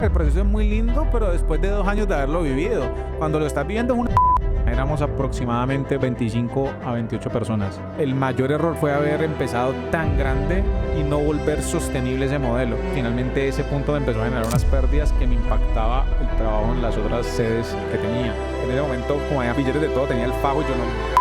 El proceso es muy lindo, pero después de 2 años de haberlo vivido, cuando lo estás viviendo es una... Éramos aproximadamente 25 a 28 personas. El mayor error fue haber empezado tan grande y no volver sostenible ese modelo. Finalmente ese punto me empezó a generar unas pérdidas que me impactaba el trabajo en las otras sedes que tenía. En ese momento, como había billetes de todo, tenía el fajo y yo no...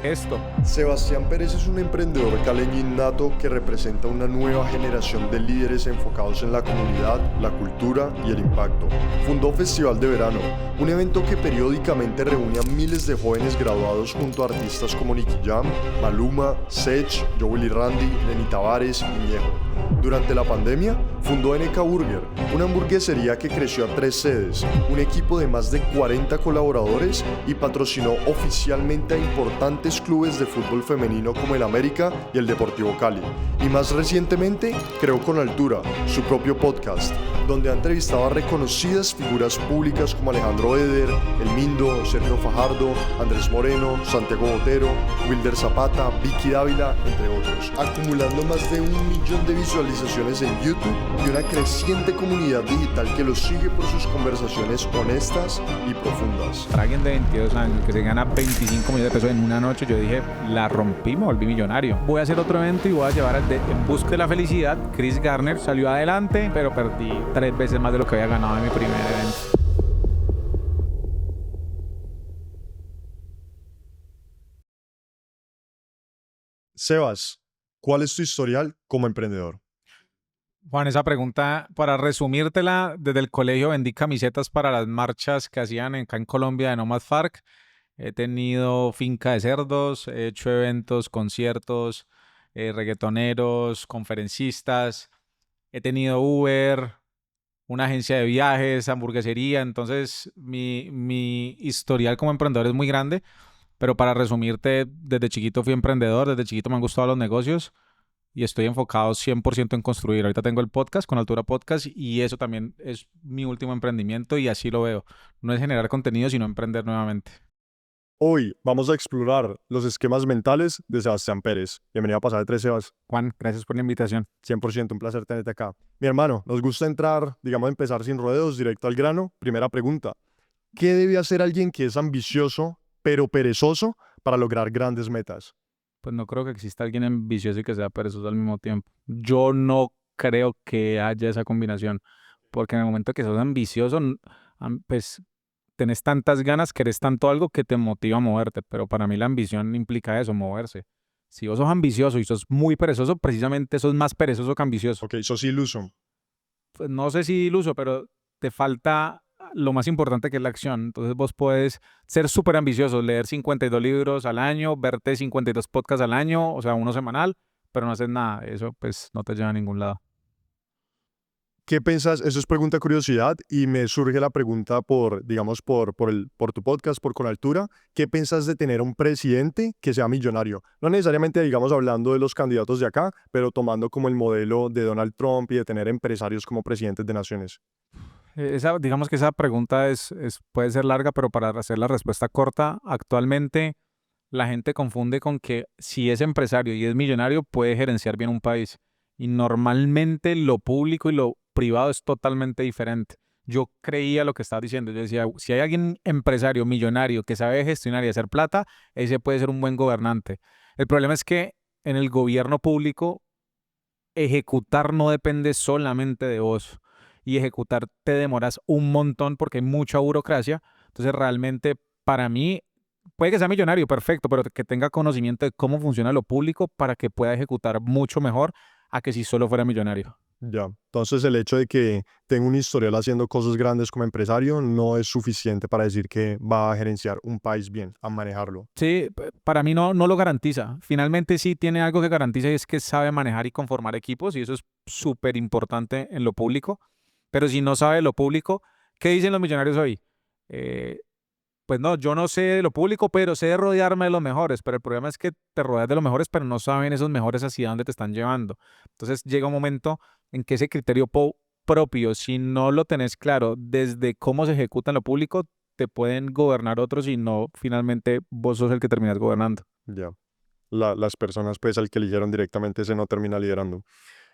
Esto. Sebastián Pérez es un emprendedor caleño innato que representa una nueva generación de líderes enfocados en la comunidad, la cultura y el impacto. Fundó Festival de Verano, un evento que periódicamente reúne a miles de jóvenes graduados junto a artistas como Nicky Jam, Maluma, Sech, Joel y Randy, Lenny Tavares y Ñejo. Durante la pandemia, fundó NK Burger, una hamburguesería que creció a 3 sedes, un equipo de más de 40 colaboradores y patrocinó oficialmente a importantes clubes de fútbol femenino como el América y el Deportivo Cali. Y más recientemente, creó Con Altura, su propio podcast, donde ha entrevistado a reconocidas figuras públicas como Alejandro Eder, El Mindo, Sergio Fajardo, Andrés Moreno, Santiago Botero, Wilder Zapata, Vicky Dávila, entre otros, acumulando más de 1 millón de visualizaciones en YouTube y una creciente comunidad digital que lo sigue por sus conversaciones honestas y profundas. Para alguien de 22 años que se gana 25 millones de pesos en una noche, yo dije, la rompí, me volví millonario. Voy a hacer otro evento y voy a llevar al de En Busca de la Felicidad. Chris Garner salió adelante, pero perdí 3 veces más de lo que había ganado en mi primer evento. Sebas, ¿cuál es tu historial como emprendedor? Juan, esa pregunta, para resumírtela, desde el colegio vendí camisetas para las marchas que hacían acá en Colombia de No Más FARC. He tenido finca de cerdos, he hecho eventos, conciertos, reggaetoneros, conferencistas. He tenido Uber, una agencia de viajes, hamburguesería. Entonces, mi historial como emprendedor es muy grande. Pero para resumirte, desde chiquito fui emprendedor, desde chiquito me han gustado los negocios y estoy enfocado 100% en construir. Ahorita tengo el podcast, Con Altura Podcast, y eso también es mi último emprendimiento y así lo veo. No es generar contenido, sino emprender nuevamente. Hoy vamos a explorar los esquemas mentales de Sebastián Pérez. Bienvenido a Pasar de Tres, Sebas. Juan, gracias por la invitación. 100% un placer tenerte acá. Mi hermano, nos gusta entrar, digamos, empezar sin rodeos, directo al grano. Primera pregunta. ¿Qué debe hacer alguien que es ambicioso, pero perezoso, para lograr grandes metas? Pues no creo que exista alguien ambicioso y que sea perezoso al mismo tiempo. Yo no creo que haya esa combinación, porque en el momento que sos ambicioso, pues tenés tantas ganas, querés tanto algo que te motiva a moverte, pero para mí la ambición implica eso, moverse. Si vos sos ambicioso y sos muy perezoso, precisamente sos más perezoso que ambicioso. Ok, sos iluso. Pues no sé si iluso, pero te falta lo más importante que es la acción. Entonces vos puedes ser súper ambicioso, leer 52 libros al año, verte 52 podcasts al año, o sea, uno semanal, pero no haces nada. Eso pues no te lleva a ningún lado. ¿Qué pensás? Eso es pregunta de curiosidad y me surge la pregunta por, digamos, por tu podcast, por Con Altura. ¿Qué pensás de tener un presidente que sea millonario? No necesariamente, digamos, hablando de los candidatos de acá, pero tomando como el modelo de Donald Trump y de tener empresarios como presidentes de naciones. Digamos que esa pregunta puede ser larga, pero para hacer la respuesta corta, actualmente la gente confunde con que si es empresario y es millonario puede gerenciar bien un país. Y normalmente lo público y lo privado es totalmente diferente. Yo creía lo que estaba diciendo. Yo decía, si hay alguien empresario, millonario, que sabe gestionar y hacer plata, ese puede ser un buen gobernante. El problema es que en el gobierno público ejecutar no depende solamente de vos. Y ejecutar te demoras un montón porque hay mucha burocracia. Entonces realmente para mí puede que sea millonario, perfecto, pero que tenga conocimiento de cómo funciona lo público para que pueda ejecutar mucho mejor a que si solo fuera millonario. Ya. Entonces, el hecho de que tenga un historial haciendo cosas grandes como empresario no es suficiente para decir que va a gerenciar un país bien, a manejarlo. Sí, para mí no lo garantiza. Finalmente sí tiene algo que garantiza y es que sabe manejar y conformar equipos y eso es súper importante en lo público. Pero si no sabe lo público, ¿qué dicen los millonarios hoy? Eh, Pues no, yo no sé de lo público, pero sé de rodearme de los mejores. Pero el problema es que te rodeas de los mejores, pero no saben esos mejores hacia dónde te están llevando. Entonces llega un momento en que ese criterio propio, si no lo tenés claro desde cómo se ejecuta en lo público, te pueden gobernar otros y no, finalmente vos sos el que terminas gobernando. Ya. Las personas, pues, al que eligieron directamente, ese no termina liderando.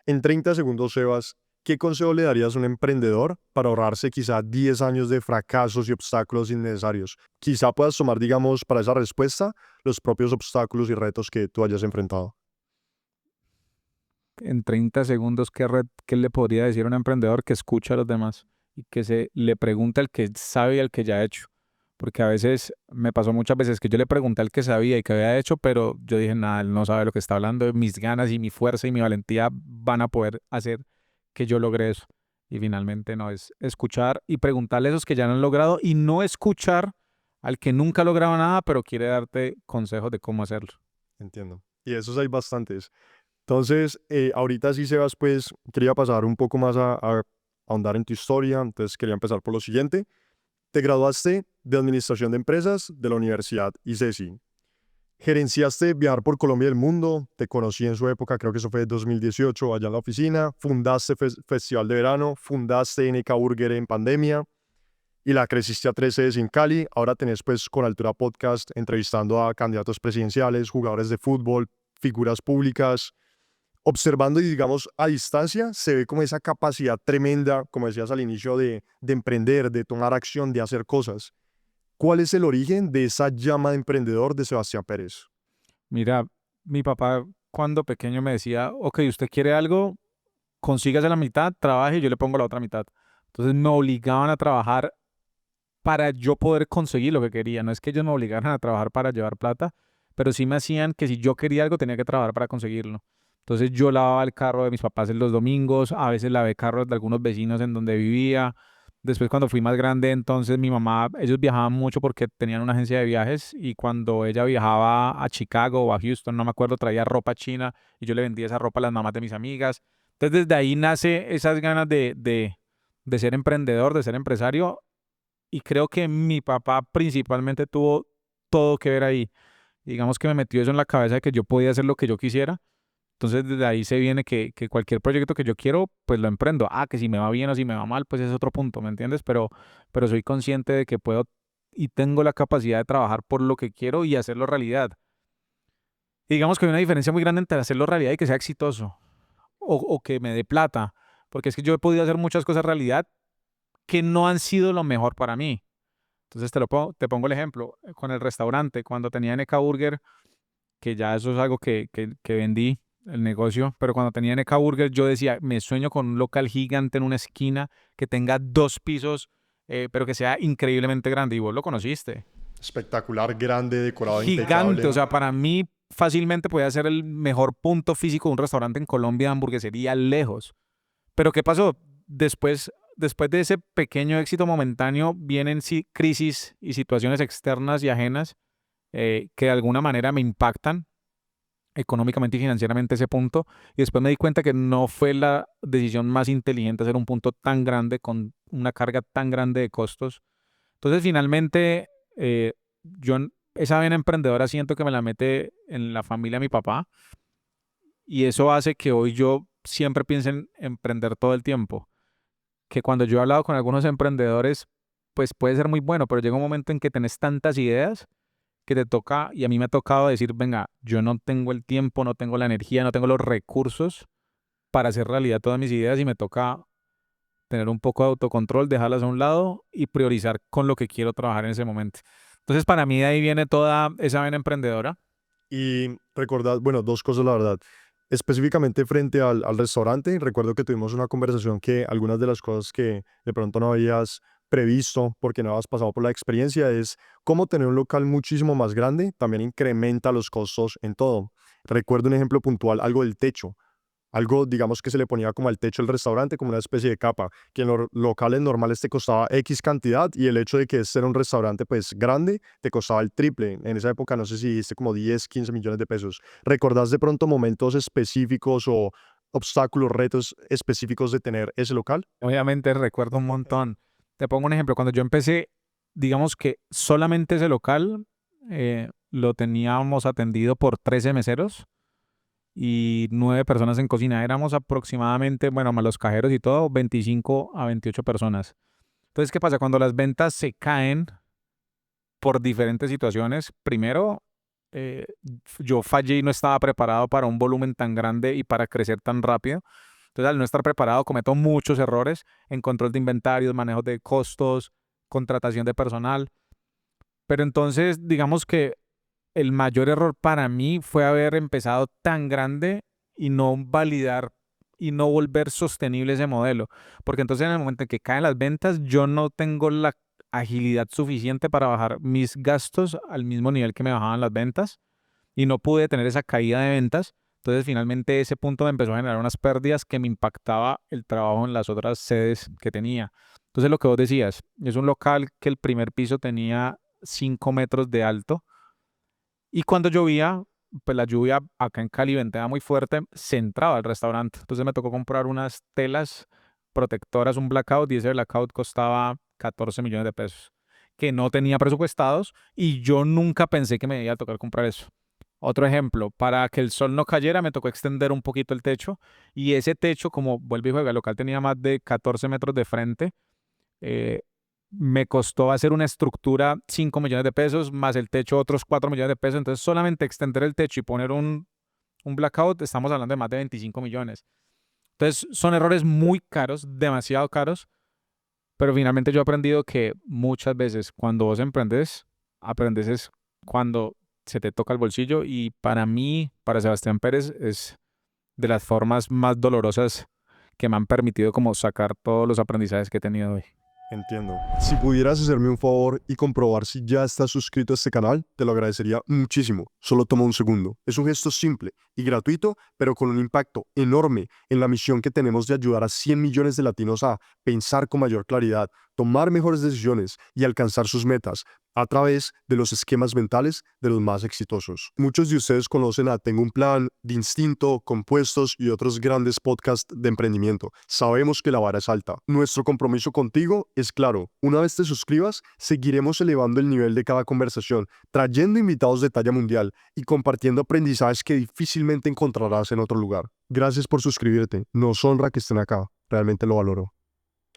En 30 segundos, Sebas, ¿qué consejo le darías a un emprendedor para ahorrarse quizá 10 años de fracasos y obstáculos innecesarios? Quizá puedas tomar, digamos, para esa respuesta los propios obstáculos y retos que tú hayas enfrentado. En 30 segundos, ¿qué le podría decir a un emprendedor que escucha a los demás y que se le pregunta al que sabe y al que ya ha hecho? Porque a veces me pasó muchas veces que yo le pregunté al que sabía y que había hecho, pero yo dije, nada, él no sabe lo que está hablando, mis ganas y mi fuerza y mi valentía van a poder hacer que yo logre eso. Y finalmente no, es escuchar y preguntarle a esos que ya lo han logrado y no escuchar al que nunca ha logrado nada, pero quiere darte consejos de cómo hacerlo. Entiendo. Y esos hay bastantes. Entonces, ahorita sí, Sebas, pues quería pasar un poco más a ahondar en tu historia. Entonces, quería empezar por lo siguiente. Te graduaste de Administración de Empresas de la Universidad ICESI. Gerenciaste viajar por Colombia y el mundo. Te conocí en su época, creo que eso fue 2018, allá en la oficina. Fundaste Festival de Verano. Fundaste NK Burger en pandemia. Y la creciste a 3 sedes en Cali. Ahora tenés pues con Altura Podcast entrevistando a candidatos presidenciales, jugadores de fútbol, figuras públicas. Observando y digamos a distancia, se ve como esa capacidad tremenda, como decías al inicio, de emprender, de tomar acción, de hacer cosas. ¿Cuál es el origen de esa llama de emprendedor de Sebastián Pérez? Mira, mi papá cuando pequeño me decía, ok, usted quiere algo, consígase la mitad, trabaje y yo le pongo la otra mitad. Entonces me obligaban a trabajar para yo poder conseguir lo que quería. No es que ellos me obligaran a trabajar para llevar plata, pero sí me hacían que si yo quería algo tenía que trabajar para conseguirlo. Entonces yo lavaba el carro de mis papás en los domingos, a veces lavé carros de algunos vecinos en donde vivía. Después cuando fui más grande, entonces mi mamá, ellos viajaban mucho porque tenían una agencia de viajes y cuando ella viajaba a Chicago o a Houston, no me acuerdo, traía ropa china y yo le vendía esa ropa a las mamás de mis amigas. Entonces desde ahí nace esas ganas de ser emprendedor, de ser empresario y creo que mi papá principalmente tuvo todo que ver ahí. Digamos que me metió eso en la cabeza de que yo podía hacer lo que yo quisiera. Entonces desde ahí se viene que cualquier proyecto que yo quiero, pues lo emprendo. Ah, que si me va bien o si me va mal, pues es otro punto, ¿me entiendes? Pero soy consciente de que puedo y tengo la capacidad de trabajar por lo que quiero y hacerlo realidad. Y digamos que hay una diferencia muy grande entre hacerlo realidad y que sea exitoso o que me dé plata. Porque es que yo he podido hacer muchas cosas realidad que no han sido lo mejor para mí. Entonces te pongo el ejemplo con el restaurante. Cuando tenía NK Burger, que ya eso es algo que vendí, el negocio, pero cuando tenía NK Burger yo decía, me sueño con un local gigante en una esquina que tenga 2 pisos, pero que sea increíblemente grande. Y vos lo conociste. Espectacular, grande, decorado Gigante, o impecable. sea, para mí fácilmente podía ser el mejor punto físico de un restaurante en Colombia de hamburguesería lejos. Pero ¿qué pasó? Después de ese pequeño éxito momentáneo, vienen crisis y situaciones externas y ajenas que de alguna manera me impactan económicamente y financieramente ese punto. Y después me di cuenta que no fue la decisión más inteligente hacer un punto tan grande con una carga tan grande de costos. Entonces, finalmente, esa vena emprendedora siento que me la mete en la familia de mi papá y eso hace que hoy yo siempre piense en emprender todo el tiempo. Que cuando yo he hablado con algunos emprendedores, pues puede ser muy bueno, pero llega un momento en que tenés tantas ideas que te toca, y a mí me ha tocado decir, venga, yo no tengo el tiempo, no tengo la energía, no tengo los recursos para hacer realidad todas mis ideas y me toca tener un poco de autocontrol, dejarlas a un lado y priorizar con lo que quiero trabajar en ese momento. Entonces, para mí de ahí viene toda esa vena emprendedora. Y recordad, bueno, dos cosas, la verdad. Específicamente frente al restaurante, recuerdo que tuvimos una conversación que algunas de las cosas que de pronto no habías previsto porque no habías pasado por la experiencia es cómo tener un local muchísimo más grande también incrementa los costos en todo. Recuerdo un ejemplo puntual, algo del techo. Algo, digamos, que se le ponía como al techo del restaurante, como una especie de capa, que en los locales normales te costaba X cantidad y el hecho de que este era un restaurante pues grande te costaba el triple. En esa época no sé si diste como 10 15 millones de pesos. ¿Recordás de pronto momentos específicos o obstáculos, retos específicos de tener ese local? Obviamente recuerdo un montón. Te pongo un ejemplo. Cuando yo empecé, digamos que solamente ese local lo teníamos atendido por 13 meseros y 9 personas en cocina. Éramos aproximadamente, bueno, más los cajeros y todo, 25 a 28 personas. Entonces, ¿qué pasa? Cuando las ventas se caen por diferentes situaciones, primero, yo fallé y no estaba preparado para un volumen tan grande y para crecer tan rápido. Entonces, al no estar preparado, cometo muchos errores en control de inventarios, manejo de costos, contratación de personal. Pero entonces, digamos que el mayor error para mí fue haber empezado tan grande y no validar y no volver sostenible ese modelo. Porque entonces en el momento en que caen las ventas, yo no tengo la agilidad suficiente para bajar mis gastos al mismo nivel que me bajaban las ventas y no pude tener esa caída de ventas. Entonces finalmente ese punto me empezó a generar unas pérdidas que me impactaba el trabajo en las otras sedes que tenía. Entonces lo que vos decías, es un local que el primer piso tenía 5 metros de alto y cuando llovía, pues la lluvia acá en Cali venteaba muy fuerte, se entraba al restaurante. Entonces me tocó comprar unas telas protectoras, un blackout, y ese blackout costaba 14 millones de pesos, que no tenía presupuestados y yo nunca pensé que me iba a tocar comprar eso. Otro ejemplo, para que el sol no cayera me tocó extender un poquito el techo y ese techo, como vuelve y juega, el local tenía más de 14 metros de frente, eh, me costó hacer una estructura 5 millones de pesos, más el techo otros 4 millones de pesos. Entonces, solamente extender el techo y poner un blackout, estamos hablando de más de 25 millones. Entonces, son errores muy caros, demasiado caros, pero finalmente yo he aprendido que muchas veces cuando vos emprendes, aprendes es cuando se te toca el bolsillo y para mí, para Sebastián Pérez, es de las formas más dolorosas que me han permitido como sacar todos los aprendizajes que he tenido hoy. Entiendo. Si pudieras hacerme un favor y comprobar si ya estás suscrito a este canal, te lo agradecería muchísimo. Solo toma un segundo. Es un gesto simple y gratuito, pero con un impacto enorme en la misión que tenemos de ayudar a 100 millones de latinos a pensar con mayor claridad, tomar mejores decisiones y alcanzar sus metas a través de los esquemas mentales de los más exitosos. Muchos de ustedes conocen a Tengo un Plan, de Instinto, Compuestos y otros grandes podcasts de emprendimiento. Sabemos que la vara es alta. Nuestro compromiso contigo es claro. Una vez te suscribas, seguiremos elevando el nivel de cada conversación, trayendo invitados de talla mundial y compartiendo aprendizajes que difícilmente encontrarás en otro lugar. Gracias por suscribirte. Nos honra que estén acá. Realmente lo valoro.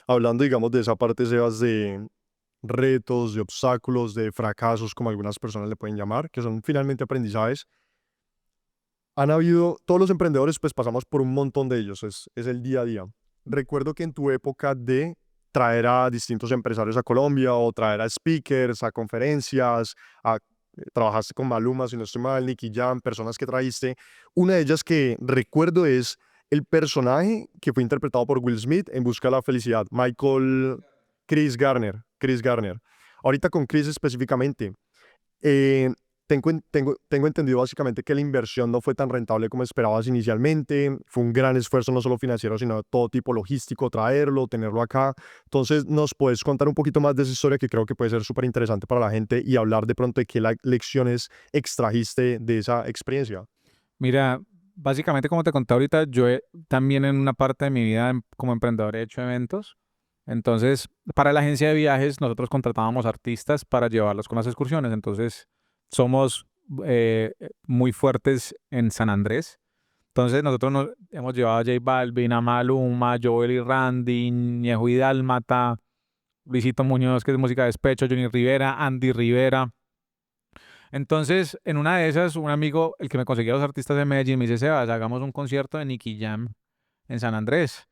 Hablando, digamos, de esa parte, Sebas, de retos, de obstáculos, de fracasos, como algunas personas le pueden llamar, que son finalmente aprendizajes. Han habido, todos los emprendedores pues pasamos por un montón de ellos, es el día a día. Recuerdo que en tu época de traer a distintos empresarios a Colombia o traer a speakers, a conferencias, trabajaste con Maluma, si no estoy mal, Nicky Jam, personas que trajiste. Una de ellas que recuerdo es el personaje que fue interpretado por Will Smith en Busca de la Felicidad, Chris Garner, Chris Garner. Ahorita con Chris específicamente, eh, tengo entendido básicamente que la inversión no fue tan rentable como esperabas inicialmente. Fue un gran esfuerzo, no solo financiero, sino de todo tipo logístico, traerlo, tenerlo acá. Entonces, ¿nos puedes contar un poquito más de esa historia que creo que puede ser súper interesante para la gente y hablar de pronto de qué lecciones extrajiste de esa experiencia? Mira, básicamente como te conté ahorita, también en una parte de mi vida como emprendedor he hecho eventos. Entonces, para la agencia de viajes, nosotros contratábamos artistas para llevarlos con las excursiones. Entonces, somos muy fuertes en San Andrés. Entonces, nosotros nos hemos llevado a J Balvin, a Maluma, Joel y Randy, Ñejo y Dálmata, Luisito Muñoz, que es música de despecho, Johnny Rivera, Andy Rivera. Entonces, en una de esas, un amigo, el que me conseguía los artistas de Medellín, me dice: Sebas, hagamos un concierto de Nicky Jam en San Andrés.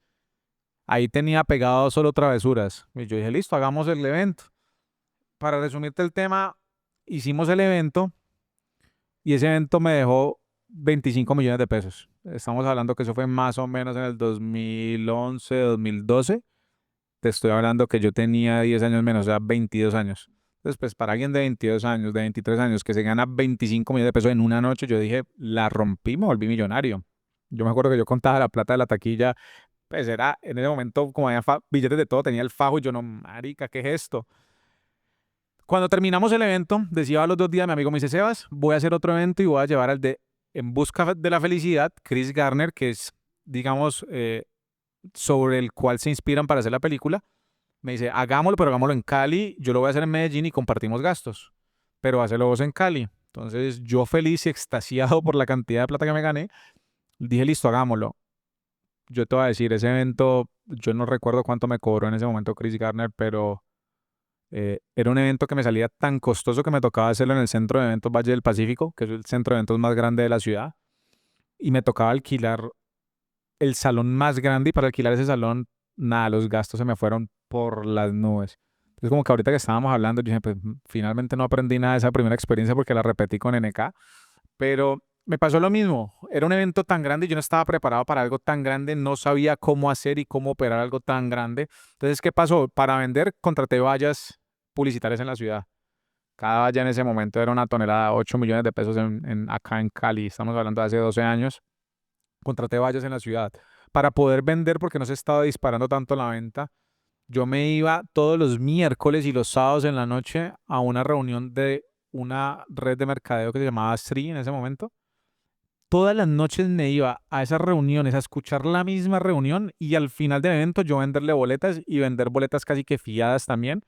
Ahí tenía pegado solo travesuras. Y yo dije: listo, hagamos el evento. Para resumirte el tema, hicimos el evento y ese evento me dejó 25 millones de pesos. Estamos hablando que eso fue más o menos en el 2011, 2012. Te estoy hablando que yo tenía 10 años menos, o sea, 22 años. Entonces, pues para alguien de 22 años, de 23 años, que se gana 25 millones de pesos en una noche, yo dije: la rompí, me volví millonario. Yo me acuerdo que yo contaba la plata de la taquilla, pues era en ese momento, como había billetes de todo, tenía el fajo y yo: no, marica, ¿qué es esto? Cuando terminamos el evento, decía a los 2 días, mi amigo me dice: Sebas, voy a hacer otro evento y voy a llevar al de En Busca de la Felicidad, Chris Garner, que es, digamos, sobre el cual se inspiran para hacer la película. Me dice: hagámoslo, pero hagámoslo en Cali. Yo lo voy a hacer en Medellín y compartimos gastos. Pero hazlo vos en Cali. Entonces, yo feliz y extasiado por la cantidad de plata que me gané, dije: listo, hagámoslo. Yo te voy a decir, ese evento, yo no recuerdo cuánto me cobró en ese momento Chris Garner, pero era un evento que me salía tan costoso que me tocaba hacerlo en el Centro de Eventos Valle del Pacífico, que es el centro de eventos más grande de la ciudad. Y me tocaba alquilar el salón más grande y para alquilar ese salón, nada, los gastos se me fueron por las nubes. Entonces como que ahorita que estábamos hablando, yo dije, pues finalmente no aprendí nada de esa primera experiencia porque la repetí con NK, pero me pasó lo mismo. Era un evento tan grande y yo no estaba preparado para algo tan grande, no sabía cómo hacer y cómo operar algo tan grande. Entonces, ¿qué pasó? Para vender, contraté vallas publicitarias en la ciudad. Cada valla en ese momento era una tonelada, 8 millones de pesos acá en Cali. Estamos hablando de hace 12 años. Contraté vallas en la ciudad. Para poder vender, porque no se estaba disparando tanto la venta, yo me iba todos los miércoles y los sábados en la noche a una reunión de una red de mercadeo que se llamaba Sri en ese momento. Todas las noches me iba a esas reuniones a escuchar la misma reunión y al final del evento yo venderle boletas y vender boletas casi que fiadas también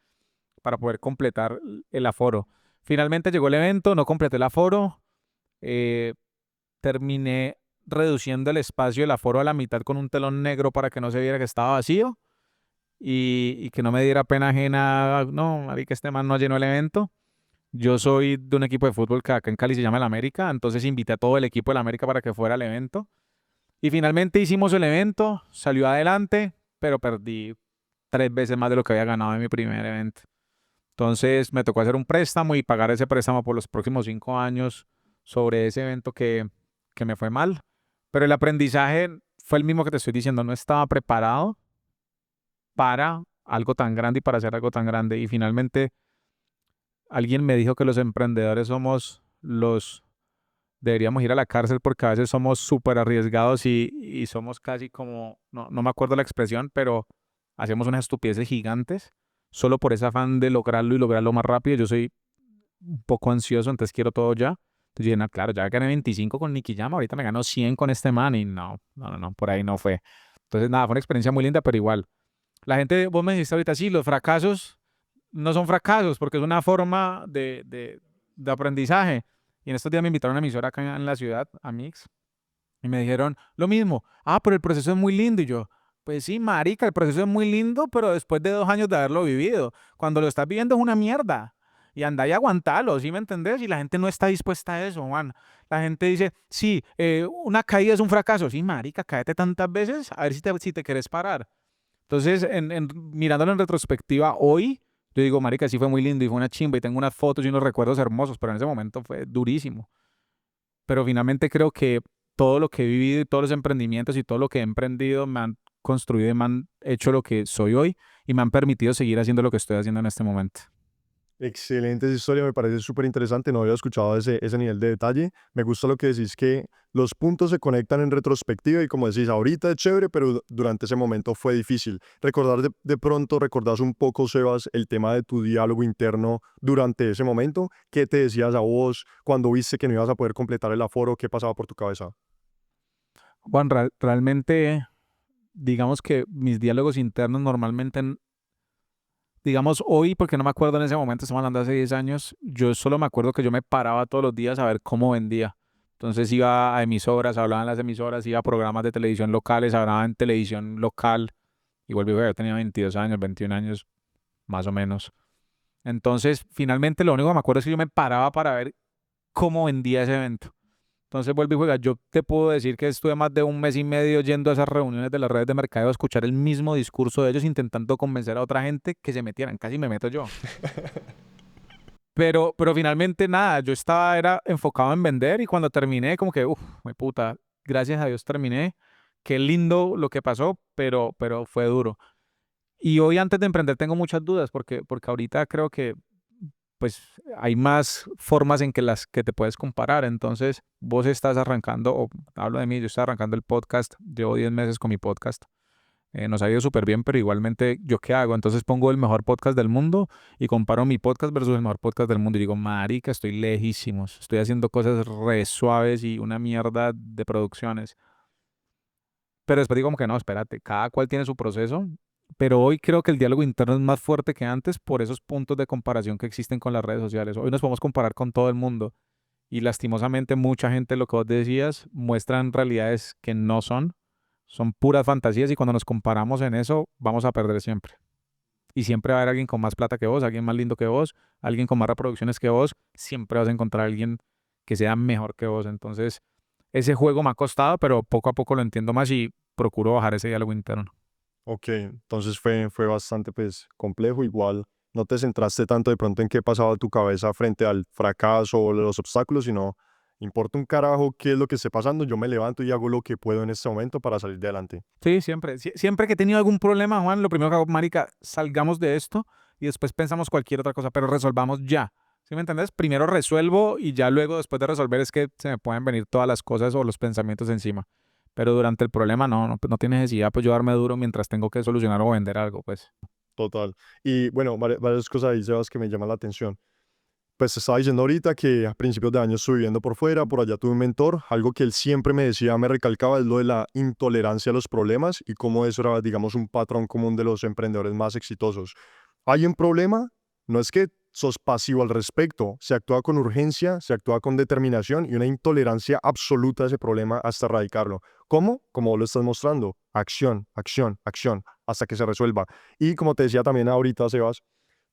para poder completar el aforo. Finalmente llegó el evento, no completé el aforo, eh, terminé reduciendo el espacio del aforo a la mitad con un telón negro para que no se viera que estaba vacío y que no me diera pena ajena, no, marica, este man no llenó el evento. Yo soy de un equipo de fútbol que acá en Cali se llama el América, entonces invité a todo el equipo del América para que fuera al evento. Y finalmente hicimos el evento, salió adelante, pero perdí 3 veces más de lo que había ganado en mi primer evento. Entonces me tocó hacer un préstamo y pagar ese préstamo por los próximos 5 años sobre ese evento que me fue mal. Pero el aprendizaje fue el mismo que te estoy diciendo, no estaba preparado para algo tan grande y para hacer algo tan grande. Y finalmente alguien me dijo que los emprendedores deberíamos ir a la cárcel porque a veces somos súper arriesgados y somos casi como, no me acuerdo la expresión, pero hacemos unas estupideces gigantes solo por ese afán de lograrlo y lograrlo más rápido. Yo soy un poco ansioso, entonces quiero todo ya. Entonces dije, no, claro, ya gané 25 con Nicky Jam, ahorita me gano 100 con este man y no, por ahí no fue. Entonces nada, fue una experiencia muy linda, pero igual. La gente, vos me dijiste ahorita, sí, los fracasos no son fracasos porque es una forma de aprendizaje. Y en estos días me invitaron a una emisora acá en la ciudad, a Mix, y me dijeron lo mismo. Ah, pero el proceso es muy lindo. Y yo, pues sí, marica, el proceso es muy lindo, pero después de 2 años de haberlo vivido. Cuando lo estás viviendo es una mierda. Y anda y aguantalo, ¿sí me entendés? Y la gente no está dispuesta a eso, Juan. La gente dice, sí, una caída es un fracaso. Sí, marica, cáete tantas veces a ver si te querés parar. Entonces, mirándolo en retrospectiva hoy, yo digo, marica, sí fue muy lindo y fue una chimba y tengo unas fotos y unos recuerdos hermosos, pero en ese momento fue durísimo. Pero finalmente creo que todo lo que he vivido y todos los emprendimientos y todo lo que he emprendido me han construido y me han hecho lo que soy hoy y me han permitido seguir haciendo lo que estoy haciendo en este momento. Excelente esa historia, me parece súper interesante, no había escuchado ese nivel de detalle. Me gusta lo que decís, que los puntos se conectan en retrospectiva y como decís, ahorita es chévere, pero durante ese momento fue difícil. Recordar de pronto, recordás un poco, Sebas, el tema de tu diálogo interno durante ese momento. ¿Qué te decías a vos cuando viste que no ibas a poder completar el aforo? ¿Qué pasaba por tu cabeza? Juan, realmente, digamos que mis diálogos internos normalmente, digamos hoy, porque no me acuerdo en ese momento, estamos hablando de hace 10 años, yo solo me acuerdo que yo me paraba todos los días a ver cómo vendía. Entonces iba a emisoras, hablaba en las emisoras, iba a programas de televisión locales, hablaba en televisión local. Igual yo tenía 22 años, 21 años, más o menos. Entonces, finalmente lo único que me acuerdo es que yo me paraba para ver cómo vendía ese evento. Entonces, vuelve y juega. Yo te puedo decir que estuve más de un mes y medio yendo a esas reuniones de las redes de mercadeo a escuchar el mismo discurso de ellos, intentando convencer a otra gente que se metieran. Casi me meto yo. Pero finalmente nada, era enfocado en vender y cuando terminé, como que, uff, mi puta, gracias a Dios terminé. Qué lindo lo que pasó, pero fue duro. Y hoy antes de emprender tengo muchas dudas porque ahorita creo que pues hay más formas en que las que te puedes comparar. Entonces, vos estás arrancando, o hablo de mí, yo estoy arrancando el podcast, llevo 10 meses con mi podcast. Nos ha ido súper bien, pero igualmente, ¿yo qué hago? Entonces pongo el mejor podcast del mundo y comparo mi podcast versus el mejor podcast del mundo y digo, marica, estoy lejísimos, estoy haciendo cosas re suaves y una mierda de producciones. Pero después digo como que no, espérate, cada cual tiene su proceso, pero hoy creo que el diálogo interno es más fuerte que antes por esos puntos de comparación que existen con las redes sociales. Hoy nos podemos comparar con todo el mundo y lastimosamente mucha gente, lo que vos decías, muestran realidades que no son puras fantasías y cuando nos comparamos en eso vamos a perder siempre. Y siempre va a haber alguien con más plata que vos, alguien más lindo que vos, alguien con más reproducciones que vos, siempre vas a encontrar a alguien que sea mejor que vos. Entonces, ese juego me ha costado, pero poco a poco lo entiendo más y procuro bajar ese diálogo interno. Ok, entonces fue bastante pues complejo. Igual no te centraste tanto de pronto en qué pasaba tu cabeza frente al fracaso o los obstáculos, sino importa un carajo qué es lo que esté pasando, yo me levanto y hago lo que puedo en este momento para salir de adelante. Sí, siempre. Siempre que he tenido algún problema, Juan, lo primero que hago, marica, salgamos de esto y después pensamos cualquier otra cosa, pero resolvamos ya. ¿Sí me entendés? Primero resuelvo y ya luego, después de resolver, es que se me pueden venir todas las cosas o los pensamientos encima. Pero durante el problema no tiene necesidad pues yo darme duro mientras tengo que solucionar o vender algo, pues. Total. Y bueno, varias cosas ahí, Sebas, que me llaman la atención. Pues te estaba diciendo ahorita que a principios de año estuve viviendo por fuera, por allá tuve un mentor, algo que él siempre me decía, me recalcaba, es lo de la intolerancia a los problemas y cómo eso era, digamos, un patrón común de los emprendedores más exitosos. Hay un problema, no es que sos pasivo al respecto, se actúa con urgencia, se actúa con determinación y una intolerancia absoluta a ese problema hasta erradicarlo. ¿Cómo? Como vos lo estás mostrando, acción, acción, acción, hasta que se resuelva. Y como te decía también ahorita, Sebas,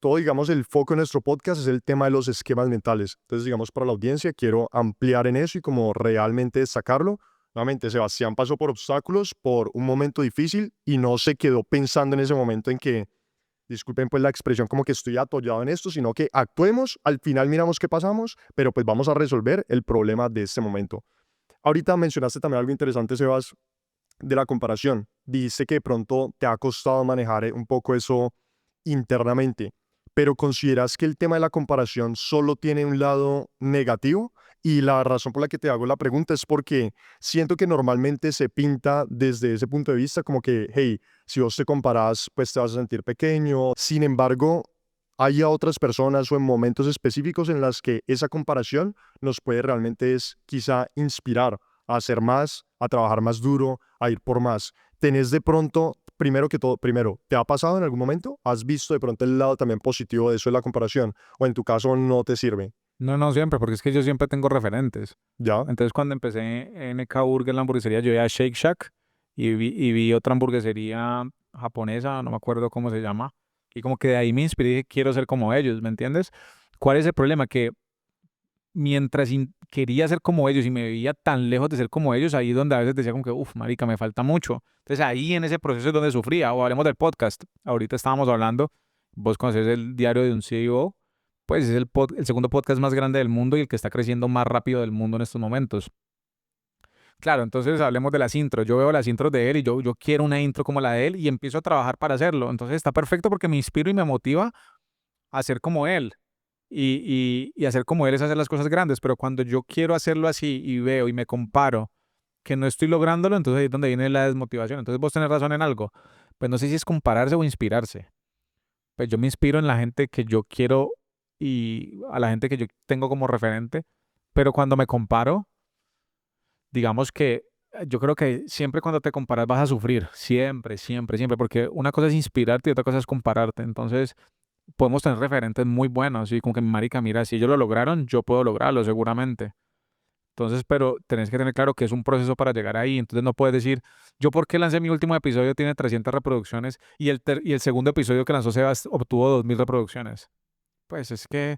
todo, digamos, el foco de nuestro podcast es el tema de los esquemas mentales. Entonces, digamos, para la audiencia, quiero ampliar en eso y como realmente destacarlo. Nuevamente, Sebastián pasó por obstáculos, por un momento difícil y no se quedó pensando en ese momento en que, disculpen pues la expresión, como que estoy atollado en esto, sino que actuemos, al final miramos qué pasamos, pero pues vamos a resolver el problema de este momento. Ahorita mencionaste también algo interesante, Sebas, de la comparación. Dijiste que de pronto te ha costado manejar un poco eso internamente, pero consideras que el tema de la comparación solo tiene un lado negativo. Y la razón por la que te hago la pregunta es porque siento que normalmente se pinta desde ese punto de vista como que, hey, si vos te comparas, pues te vas a sentir pequeño. Sin embargo, hay a otras personas o en momentos específicos en las que esa comparación nos puede realmente es quizá inspirar a hacer más, a trabajar más duro, a ir por más. ¿Tenés de pronto, primero que todo, primero, ¿te ha pasado en algún momento? ¿Has visto de pronto el lado también positivo de eso de la comparación? ¿O en tu caso no te sirve? No siempre, porque es que yo siempre tengo referentes. ¿Ya? Entonces, cuando empecé en NK Burger, la hamburguesería, yo iba a Shake Shack y vi otra hamburguesería japonesa, no me acuerdo cómo se llama, y como que de ahí me inspiré y dije, quiero ser como ellos, ¿me entiendes? ¿Cuál es el problema? Que mientras quería ser como ellos y me veía tan lejos de ser como ellos, ahí es donde a veces decía como que, uff, marica, me falta mucho. Entonces, ahí en ese proceso es donde sufría. O hablemos del podcast. Ahorita estábamos hablando, vos conocés el diario de un CEO, pues es el segundo podcast más grande del mundo y el que está creciendo más rápido del mundo en estos momentos. Claro, entonces hablemos de las intros. Yo veo las intros de él y yo quiero una intro como la de él y empiezo a trabajar para hacerlo. Entonces está perfecto porque me inspiro y me motiva a ser como él. Y hacer como él es hacer las cosas grandes, pero cuando yo quiero hacerlo así y veo y me comparo que no estoy lográndolo, entonces ahí es donde viene la desmotivación. Entonces vos tenés razón en algo. Pues no sé si es compararse o inspirarse. Pues yo me inspiro en la gente que yo quiero y a la gente que yo tengo como referente, pero cuando me comparo, digamos que yo creo que siempre cuando te comparas vas a sufrir, siempre, siempre, siempre, porque una cosa es inspirarte y otra cosa es compararte. Entonces podemos tener referentes muy buenos y como que marica, mira, si ellos lo lograron, yo puedo lograrlo seguramente. Entonces, pero tenés que tener claro que es un proceso para llegar ahí. Entonces no puedes decir, yo porque lancé mi último episodio tiene 300 reproducciones y el segundo episodio que lanzó Sebas obtuvo 2000 reproducciones. Pues es que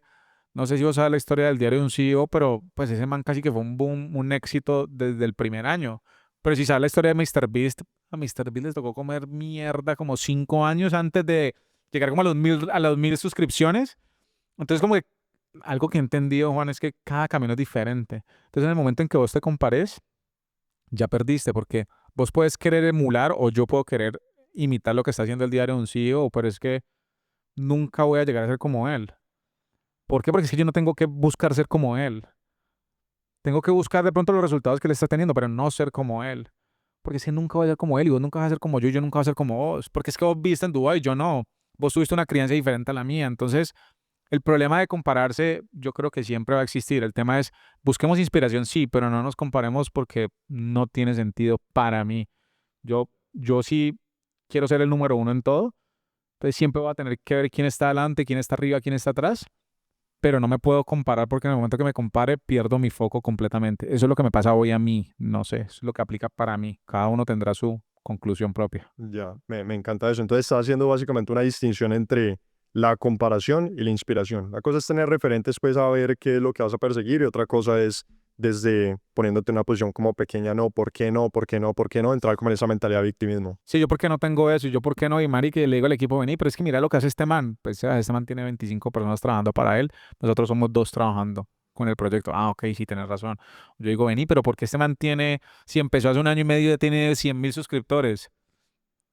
no sé si vos sabes la historia del diario de un CEO, pero pues ese man casi que fue un boom, un éxito desde el primer año. Pero si sabes la historia de MrBeast, a MrBeast les tocó comer mierda como 5 años antes de llegar como a los 1000 suscripciones. Entonces como que algo que he entendido, Juan, es que cada camino es diferente. Entonces en el momento en que vos te compares, ya perdiste, porque vos puedes querer emular o yo puedo querer imitar lo que está haciendo el diario de un CEO, pero es que nunca voy a llegar a ser como él. ¿Por qué? Porque es que yo no tengo que buscar ser como él. Tengo que buscar de pronto los resultados que él está teniendo, pero no ser como él. Porque es que nunca voy a ser como él y vos nunca vas a ser como yo nunca voy a ser como vos. Porque es que vos viste en Dubái y yo no. Vos tuviste una crianza diferente a la mía. Entonces, el problema de compararse, yo creo que siempre va a existir. El tema es, busquemos inspiración, sí, pero no nos comparemos porque no tiene sentido para mí. Yo sí quiero ser el número uno en todo. Entonces, siempre voy a tener que ver quién está adelante, quién está arriba, quién está atrás, pero no me puedo comparar porque en el momento que me compare pierdo mi foco completamente. Eso es lo que me pasa hoy a mí, no sé, es lo que aplica para mí. Cada uno tendrá su conclusión propia. Ya, me encanta eso. Entonces estás haciendo básicamente una distinción entre la comparación y la inspiración. La cosa es tener referentes, pues, a ver qué es lo que vas a perseguir y otra cosa es desde poniéndote en una posición como pequeña, no, ¿por qué no? ¿Por qué no? ¿Por qué no? Entrar como en esa mentalidad de victimismo. Sí, yo por qué no tengo eso, y yo por qué no, y Mari que le digo al equipo, vení, pero es que mira lo que hace este man, pues este man tiene 25 personas trabajando para él, nosotros somos dos trabajando con el proyecto, ok, sí, tienes razón. Yo digo, vení, pero ¿por qué este man tiene, si empezó hace un año y medio, ya tiene 100.000 suscriptores?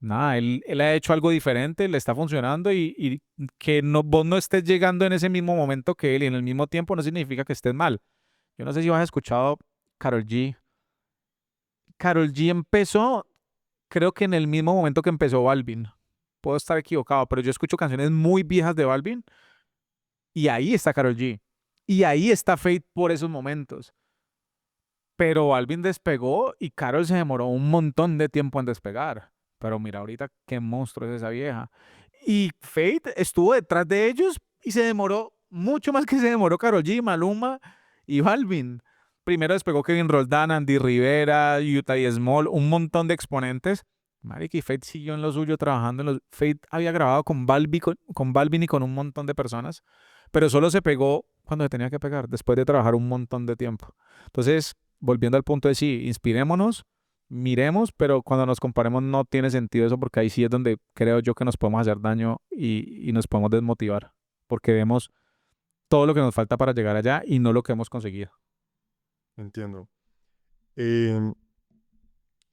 Nada, él ha hecho algo diferente, le está funcionando y que no, vos no estés llegando en ese mismo momento que él y en el mismo tiempo no significa que estés mal. Yo no sé si has escuchado Karol G. Karol G empezó, creo que en el mismo momento que empezó Balvin. Puedo estar equivocado, pero yo escucho canciones muy viejas de Balvin y ahí está Karol G. Y ahí está Fate por esos momentos. Pero Balvin despegó y Karol se demoró un montón de tiempo en despegar. Pero mira ahorita qué monstruo es esa vieja. Y Fate estuvo detrás de ellos y se demoró mucho más que se demoró Karol G, Maluma y Balvin. Primero despegó Kevin Roldán, Andy Rivera, Utah y Small, un montón de exponentes. Marica, y Fate siguió en lo suyo trabajando. Fate había grabado con Balvin y con un montón de personas, pero solo se pegó cuando se tenía que pegar, después de trabajar un montón de tiempo. Entonces, volviendo al punto de sí, inspirémonos, miremos, pero cuando nos comparemos no tiene sentido eso porque ahí sí es donde creo yo que nos podemos hacer daño y nos podemos desmotivar porque vemos todo lo que nos falta para llegar allá y no lo que hemos conseguido. Entiendo. Em,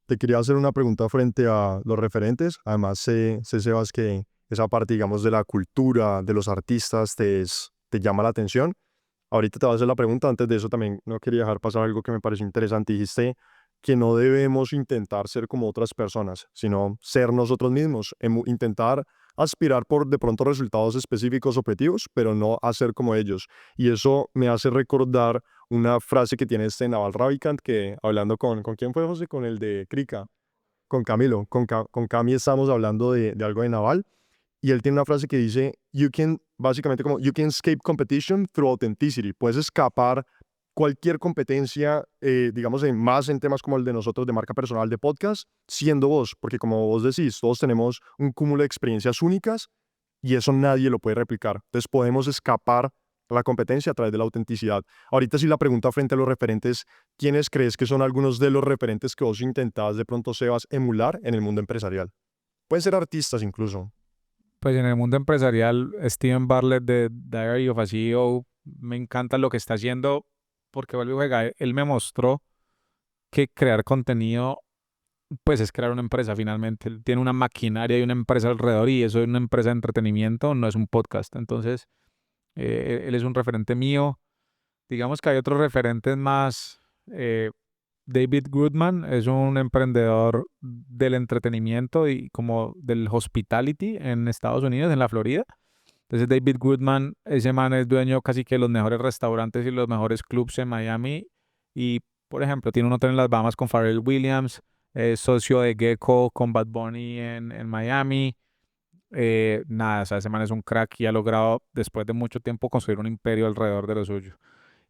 Te quería hacer una pregunta frente a los referentes. Además, sé Sebas, que esa parte, digamos, de la cultura, de los artistas, te llama la atención. Ahorita te voy a hacer la pregunta. Antes de eso, también no quería dejar pasar algo que me pareció interesante. Dijiste que no debemos intentar ser como otras personas, sino ser nosotros mismos. Intentar aspirar por de pronto resultados específicos, objetivos, pero no hacer como ellos. Y eso me hace recordar una frase que tiene este Naval Ravikant, que hablando ¿con quién fue, José? Con el de Krika, con Camilo, con Cami estamos hablando de algo de Naval, y él tiene una frase que dice, básicamente como, you can escape competition through authenticity. Puedes escapar cualquier competencia, digamos, más en temas como el de nosotros de marca personal de podcast, siendo vos, porque como vos decís, todos tenemos un cúmulo de experiencias únicas y eso nadie lo puede replicar. Entonces podemos escapar a la competencia a través de la autenticidad. Ahorita sí la pregunta frente a los referentes, ¿quiénes crees que son algunos de los referentes que vos intentás de pronto, Sebas, emular en el mundo empresarial? Pueden ser artistas incluso. Pues en el mundo empresarial, Steven Bartlett de Diary of a CEO, me encanta lo que está haciendo porque vuelve y juega. Él me mostró que crear contenido pues es crear una empresa finalmente. Él tiene una maquinaria y una empresa alrededor y eso es una empresa de entretenimiento, no es un podcast. Entonces, él es un referente mío. Digamos que hay otros referentes más. David Goodman es un emprendedor del entretenimiento y como del hospitality en Estados Unidos, en la Florida. Entonces David Goodman, ese man es dueño casi que de los mejores restaurantes y los mejores clubs en Miami. Y, por ejemplo, tiene un hotel en las Bahamas con Pharrell Williams, es socio de Gecko con Bad Bunny en Miami. Nada, o sea, ese man es un crack y ha logrado, después de mucho tiempo, construir un imperio alrededor de lo suyo.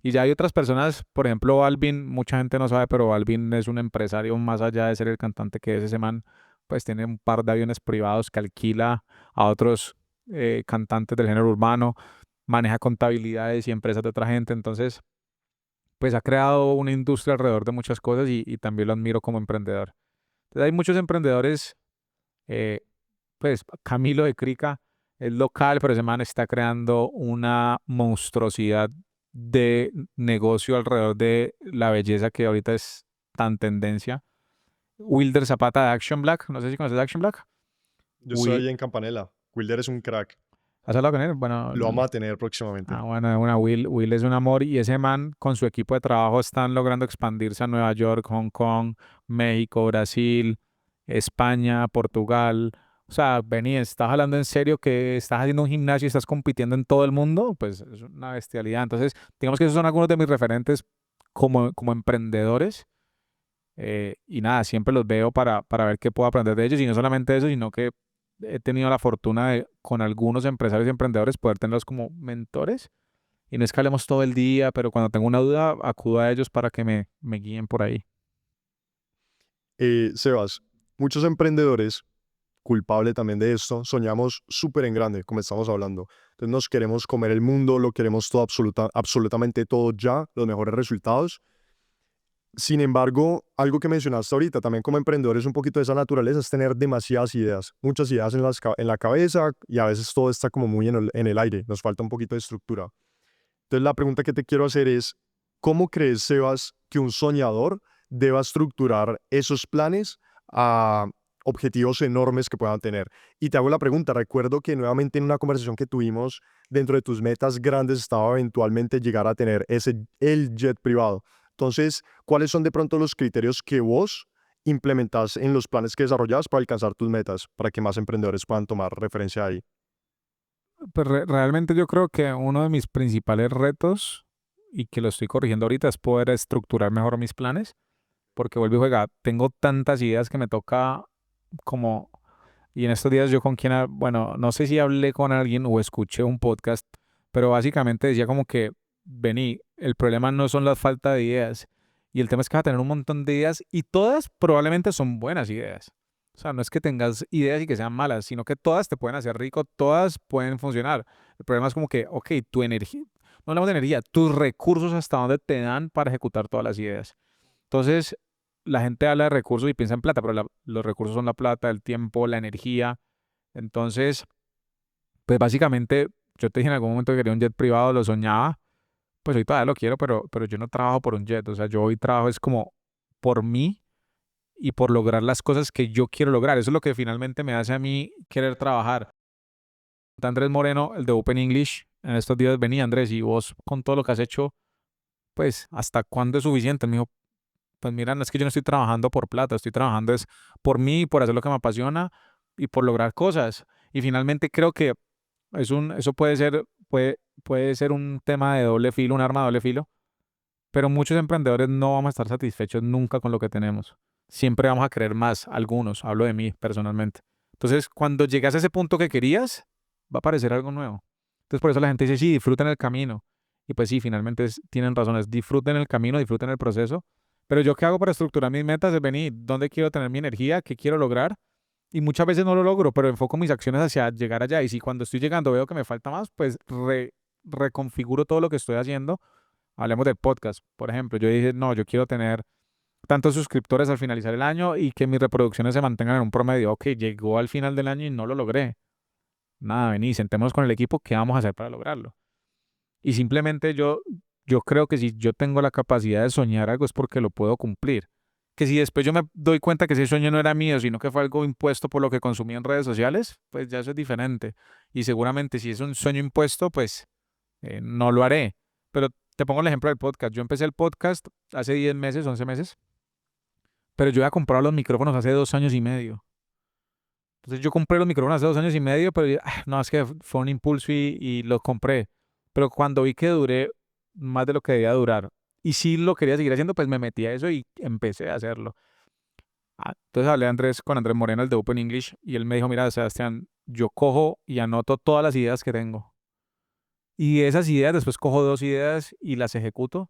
Y ya hay otras personas, por ejemplo, Balvin, mucha gente no sabe, pero Balvin es un empresario más allá de ser el cantante que es ese man, pues tiene un par de aviones privados que alquila a otros cantantes del género urbano, maneja contabilidades y empresas de otra gente, entonces, pues ha creado una industria alrededor de muchas cosas y también lo admiro como emprendedor. Entonces hay muchos emprendedores, eh, pues Camilo de Crica es local, pero ese man está creando una monstruosidad de negocio alrededor de la belleza que ahorita es tan tendencia. Wilder Zapata de Action Black, no sé si conoces Action Black. Yo estoy Will, ahí en Campanella. Wilder es un crack. ¿has hablado con él? Bueno, Lo vamos a tener próximamente. bueno, Will es un amor y ese man con su equipo de trabajo están logrando expandirse a Nueva York, Hong Kong, México, Brasil, España, Portugal. O sea, vení, estás hablando en serio que estás haciendo un gimnasio y estás compitiendo en todo el mundo, pues es una bestialidad. Entonces, digamos que esos son algunos de mis referentes como emprendedores. Y nada, siempre los veo para ver qué puedo aprender de ellos. Y no solamente eso, sino que he tenido la fortuna de con algunos empresarios y emprendedores poder tenerlos como mentores. Y no es que hablemos todo el día, pero cuando tengo una duda, acudo a ellos para que me guíen por ahí. Sebas, muchos emprendedores, culpable también de esto, soñamos súper en grande, como estamos hablando. Entonces nos queremos comer el mundo, lo queremos todo, absolutamente todo ya, los mejores resultados. Sin embargo, algo que mencionaste ahorita, también como emprendedores, un poquito de esa naturaleza es tener demasiadas ideas, muchas ideas en la cabeza y a veces todo está como muy en el aire, nos falta un poquito de estructura. Entonces, la pregunta que te quiero hacer es, ¿cómo crees, Sebas, que un soñador deba estructurar esos planes a objetivos enormes que puedan tener? Y te hago la pregunta, recuerdo que nuevamente en una conversación que tuvimos, dentro de tus metas grandes estaba eventualmente llegar a tener el jet privado. Entonces, ¿cuáles son de pronto los criterios que vos implementás en los planes que desarrollas para alcanzar tus metas, para que más emprendedores puedan tomar referencia ahí? Pues realmente yo creo que uno de mis principales retos, y que lo estoy corrigiendo ahorita, es poder estructurar mejor mis planes, porque vuelvo y juega, tengo tantas ideas que me toca como, y en estos días yo con quien, bueno, no sé si hablé con alguien o escuché un podcast, pero básicamente decía como que, vení, el problema no son la falta de ideas, y el tema es que vas a tener un montón de ideas y todas probablemente son buenas ideas. O sea, no es que tengas ideas y que sean malas, sino que todas te pueden hacer rico, todas pueden funcionar. El problema es como que, ok, tu energía, no hablamos de energía, tus recursos hasta dónde te dan para ejecutar todas las ideas. Entonces, la gente habla de recursos y piensa en plata, pero los recursos son la plata, el tiempo, la energía. Entonces, pues básicamente, yo te dije en algún momento que quería un jet privado, lo soñaba, pues hoy todavía lo quiero, pero yo no trabajo por un jet. O sea, yo hoy trabajo es como por mí y por lograr las cosas que yo quiero lograr. Eso es lo que finalmente me hace a mí querer trabajar. Andrés Moreno, el de Open English, en estos días venía, Andrés, y vos con todo lo que has hecho, pues, ¿hasta cuándo es suficiente? Él me dijo, pues mira, no es que yo no estoy trabajando por plata, estoy trabajando es por mí, por hacer lo que me apasiona y por lograr cosas. Y finalmente creo que eso puede ser un tema de doble filo, un arma de doble filo, pero muchos emprendedores no vamos a estar satisfechos nunca con lo que tenemos. Siempre vamos a querer más, algunos, hablo de mí personalmente. Entonces, cuando llegas a ese punto que querías, va a aparecer algo nuevo. Entonces, por eso la gente dice, sí, disfruten el camino. Y pues sí, finalmente tienen razones, disfruten el camino, disfruten el proceso. Pero yo qué hago para estructurar mis metas es venir, dónde quiero tener mi energía, qué quiero lograr. Y muchas veces no lo logro, pero enfoco mis acciones hacia llegar allá. Y si cuando estoy llegando veo que me falta más, pues reconfiguro todo lo que estoy haciendo. Hablemos del podcast, por ejemplo. Yo dije, no, yo quiero tener tantos suscriptores al finalizar el año y que mis reproducciones se mantengan en un promedio. Ok, llegó al final del año y no lo logré. Nada, vení, sentémonos con el equipo, ¿qué vamos a hacer para lograrlo? Y simplemente yo creo que si yo tengo la capacidad de soñar algo es porque lo puedo cumplir. Que si después yo me doy cuenta que ese sueño no era mío, sino que fue algo impuesto por lo que consumí en redes sociales, pues ya eso es diferente. Y seguramente si es un sueño impuesto, pues no lo haré. Pero te pongo el ejemplo del podcast. Yo empecé el podcast hace 10 meses, 11 meses, pero yo había comprado los micrófonos hace 2 años y medio. Entonces yo compré los micrófonos hace 2 años y medio, pero no, es que fue un impulso y los compré. Pero cuando vi que duré más de lo que debía durar y sí lo quería seguir haciendo, pues me metí a eso y empecé a hacerlo. Entonces hablé con Andrés Moreno, el de Open English, y él me dijo, mira, Sebastián, yo cojo y anoto todas las ideas que tengo. Y esas ideas, después cojo 2 ideas y las ejecuto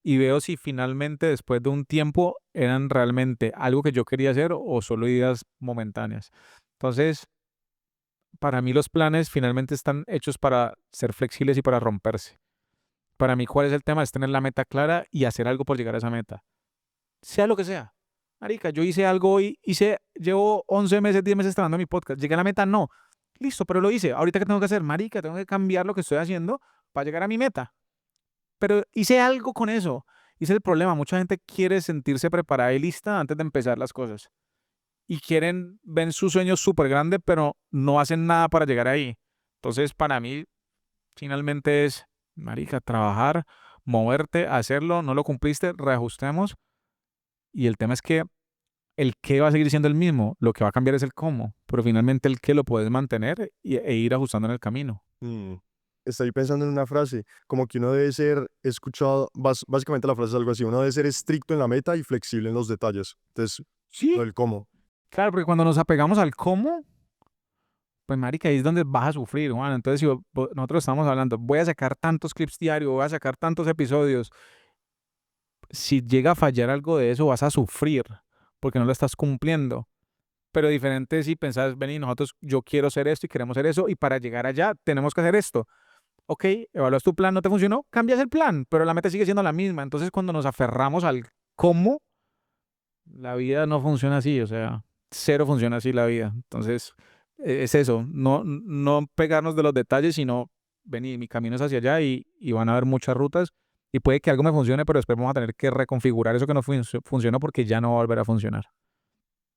y veo si finalmente después de un tiempo eran realmente algo que yo quería hacer o solo ideas momentáneas. Entonces, para mí los planes finalmente están hechos para ser flexibles y para romperse. Para mí, ¿cuál es el tema? Es tener la meta clara y hacer algo por llegar a esa meta. Sea lo que sea. Marica, yo hice algo hoy, llevo 11 meses, 10 meses trabajando en mi podcast. ¿Llegué a la meta? No. Listo, pero lo hice. ¿Ahorita qué tengo que hacer? Marica, tengo que cambiar lo que estoy haciendo para llegar a mi meta. Pero hice algo con eso. Ese es el problema. Mucha gente quiere sentirse preparada y lista antes de empezar las cosas. Y ven su sueño súper grande, pero no hacen nada para llegar ahí. Entonces, para mí, finalmente es, marica, trabajar, moverte, hacerlo, no lo cumpliste, reajustemos. Y el tema es que el qué va a seguir siendo el mismo. Lo que va a cambiar es el cómo. Pero finalmente el qué lo puedes mantener e ir ajustando en el camino. Mm, Estoy pensando en una frase, como que uno debe ser, he escuchado, básicamente la frase es algo así, uno debe ser estricto en la meta y flexible en los detalles. Entonces, lo Sí, del cómo. claro, porque cuando nos apegamos al cómo, pues marica, ahí es donde vas a sufrir, Juan. Entonces, si nosotros estamos hablando, voy a sacar tantos clips diarios, voy a sacar tantos episodios. Si llega a fallar algo de eso, vas a sufrir porque no lo estás cumpliendo. Pero diferente si pensás, vení, nosotros, yo quiero hacer esto y queremos hacer eso, y para llegar allá tenemos que hacer esto. Ok, evalúas tu plan, no te funcionó, cambias el plan, pero la meta sigue siendo la misma. Entonces, cuando nos aferramos al cómo, la vida no funciona así, o sea, cero funciona así la vida. Entonces, es eso, no pegarnos de los detalles, sino venir, mi camino es hacia allá y van a haber muchas rutas y puede que algo me funcione, pero después vamos a tener que reconfigurar eso que no funcionó porque ya no va a volver a funcionar.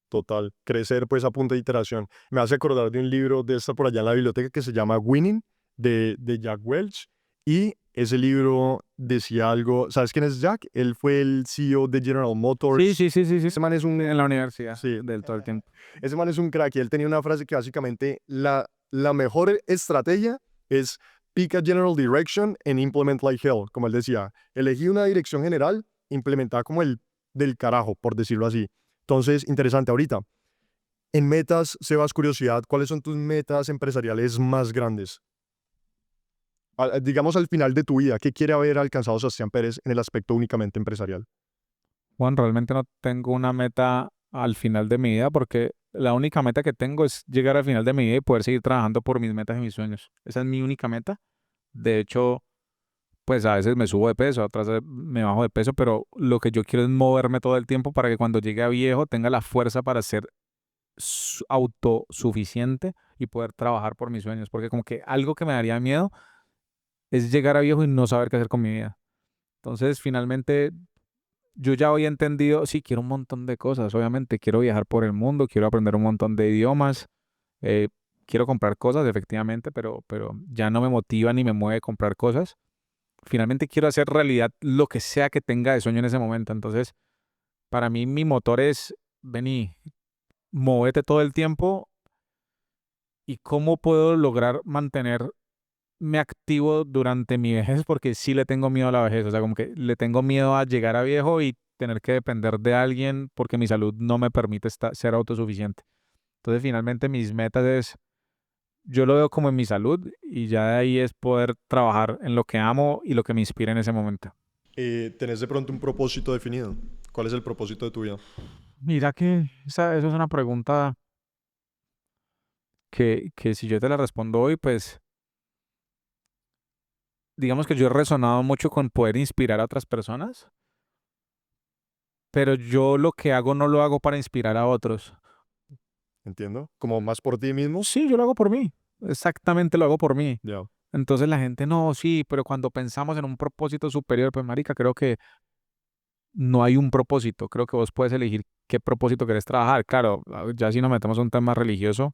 Total, crecer pues a punta de iteración. Me hace acordar de un libro de esta por allá en la biblioteca que se llama Winning de Jack Welch, y ese libro decía algo, ¿sabes quién es Jack? Él fue el CEO de General Sí, Motors. sí, sí, sí, sí. Ese man es un, En la universidad, sí, del todo el tiempo. ese man es un crack y él tenía una frase que básicamente la mejor estrategia es pick a general direction and implement like hell, como él decía. Elegí una dirección general, implementada como el del carajo, por decirlo así. Entonces, interesante ahorita. En metas, Sebas, curiosidad, ¿cuáles son tus metas empresariales más grandes? Digamos al final de tu vida, ¿qué quiere haber alcanzado Sebastián Pérez en el aspecto únicamente empresarial? Juan, realmente no tengo una meta al final de mi vida porque la única meta que tengo es llegar al final de mi vida y poder seguir trabajando por mis metas y mis sueños. Esa es mi única meta. De hecho, pues a veces me subo de peso, otras veces me bajo de peso, pero lo que yo quiero es moverme todo el tiempo para que cuando llegue a viejo tenga la fuerza para ser autosuficiente y poder trabajar por mis sueños. Porque como que algo que me daría miedo es llegar a viejo y no saber qué hacer con mi vida. Entonces, finalmente, yo ya hoy he entendido, sí, quiero un montón de cosas, obviamente, quiero viajar por el mundo, quiero aprender un montón de idiomas, eh, quiero comprar cosas, efectivamente, pero ya no me motiva ni me mueve comprar cosas. Finalmente quiero hacer realidad lo que sea que tenga de sueño en ese momento. Entonces, para mí mi motor es, vení, móvete todo el tiempo y cómo puedo lograr mantenerme activo durante mi vejez, porque sí le tengo miedo a la vejez, o sea, como que le tengo miedo a llegar a viejo y tener que depender de alguien porque mi salud no me permite ser autosuficiente. Entonces, finalmente mis metas es, yo lo veo como en mi salud y ya de ahí es poder trabajar en lo que amo y lo que me inspira en ese momento. ¿Tenés de pronto un propósito definido? ¿Cuál es el propósito de tu vida? Mira que eso es una pregunta que si yo te la respondo hoy, pues digamos que yo he resonado mucho con poder inspirar a otras personas, pero yo lo que hago no lo hago para inspirar a otros. Entiendo. ¿Como más por ti mismo? Sí, yo lo hago por mí. Exactamente lo hago por mí. Ya. Entonces la gente, no, sí, pero cuando pensamos en un propósito superior, pues marica, creo que no hay un propósito. Creo que vos puedes elegir qué propósito querés trabajar. Claro, ya si nos metemos a un tema religioso,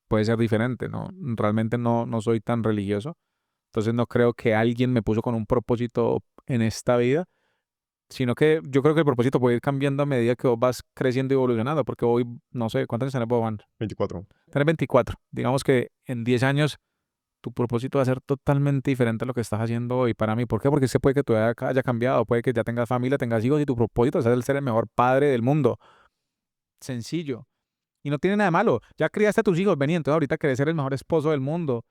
puede ser diferente, ¿no? Realmente no soy tan religioso. Entonces no creo que alguien me puso con un propósito en esta vida, sino que yo creo que el propósito puede ir cambiando a medida que vos vas creciendo y evolucionando, porque hoy, no sé, ¿cuántos años tenés vos, Juan? 24. Tenés 24. Digamos que en 10 años tu propósito va a ser totalmente diferente a lo que estás haciendo hoy para mí. ¿Por qué? Porque se puede que tu edad haya cambiado, puede que ya tengas familia, tengas hijos y tu propósito es el ser el mejor padre del mundo. Sencillo. Y no tiene nada de malo. Ya criaste a tus hijos, vení, entonces ahorita querés ser el mejor esposo del mundo.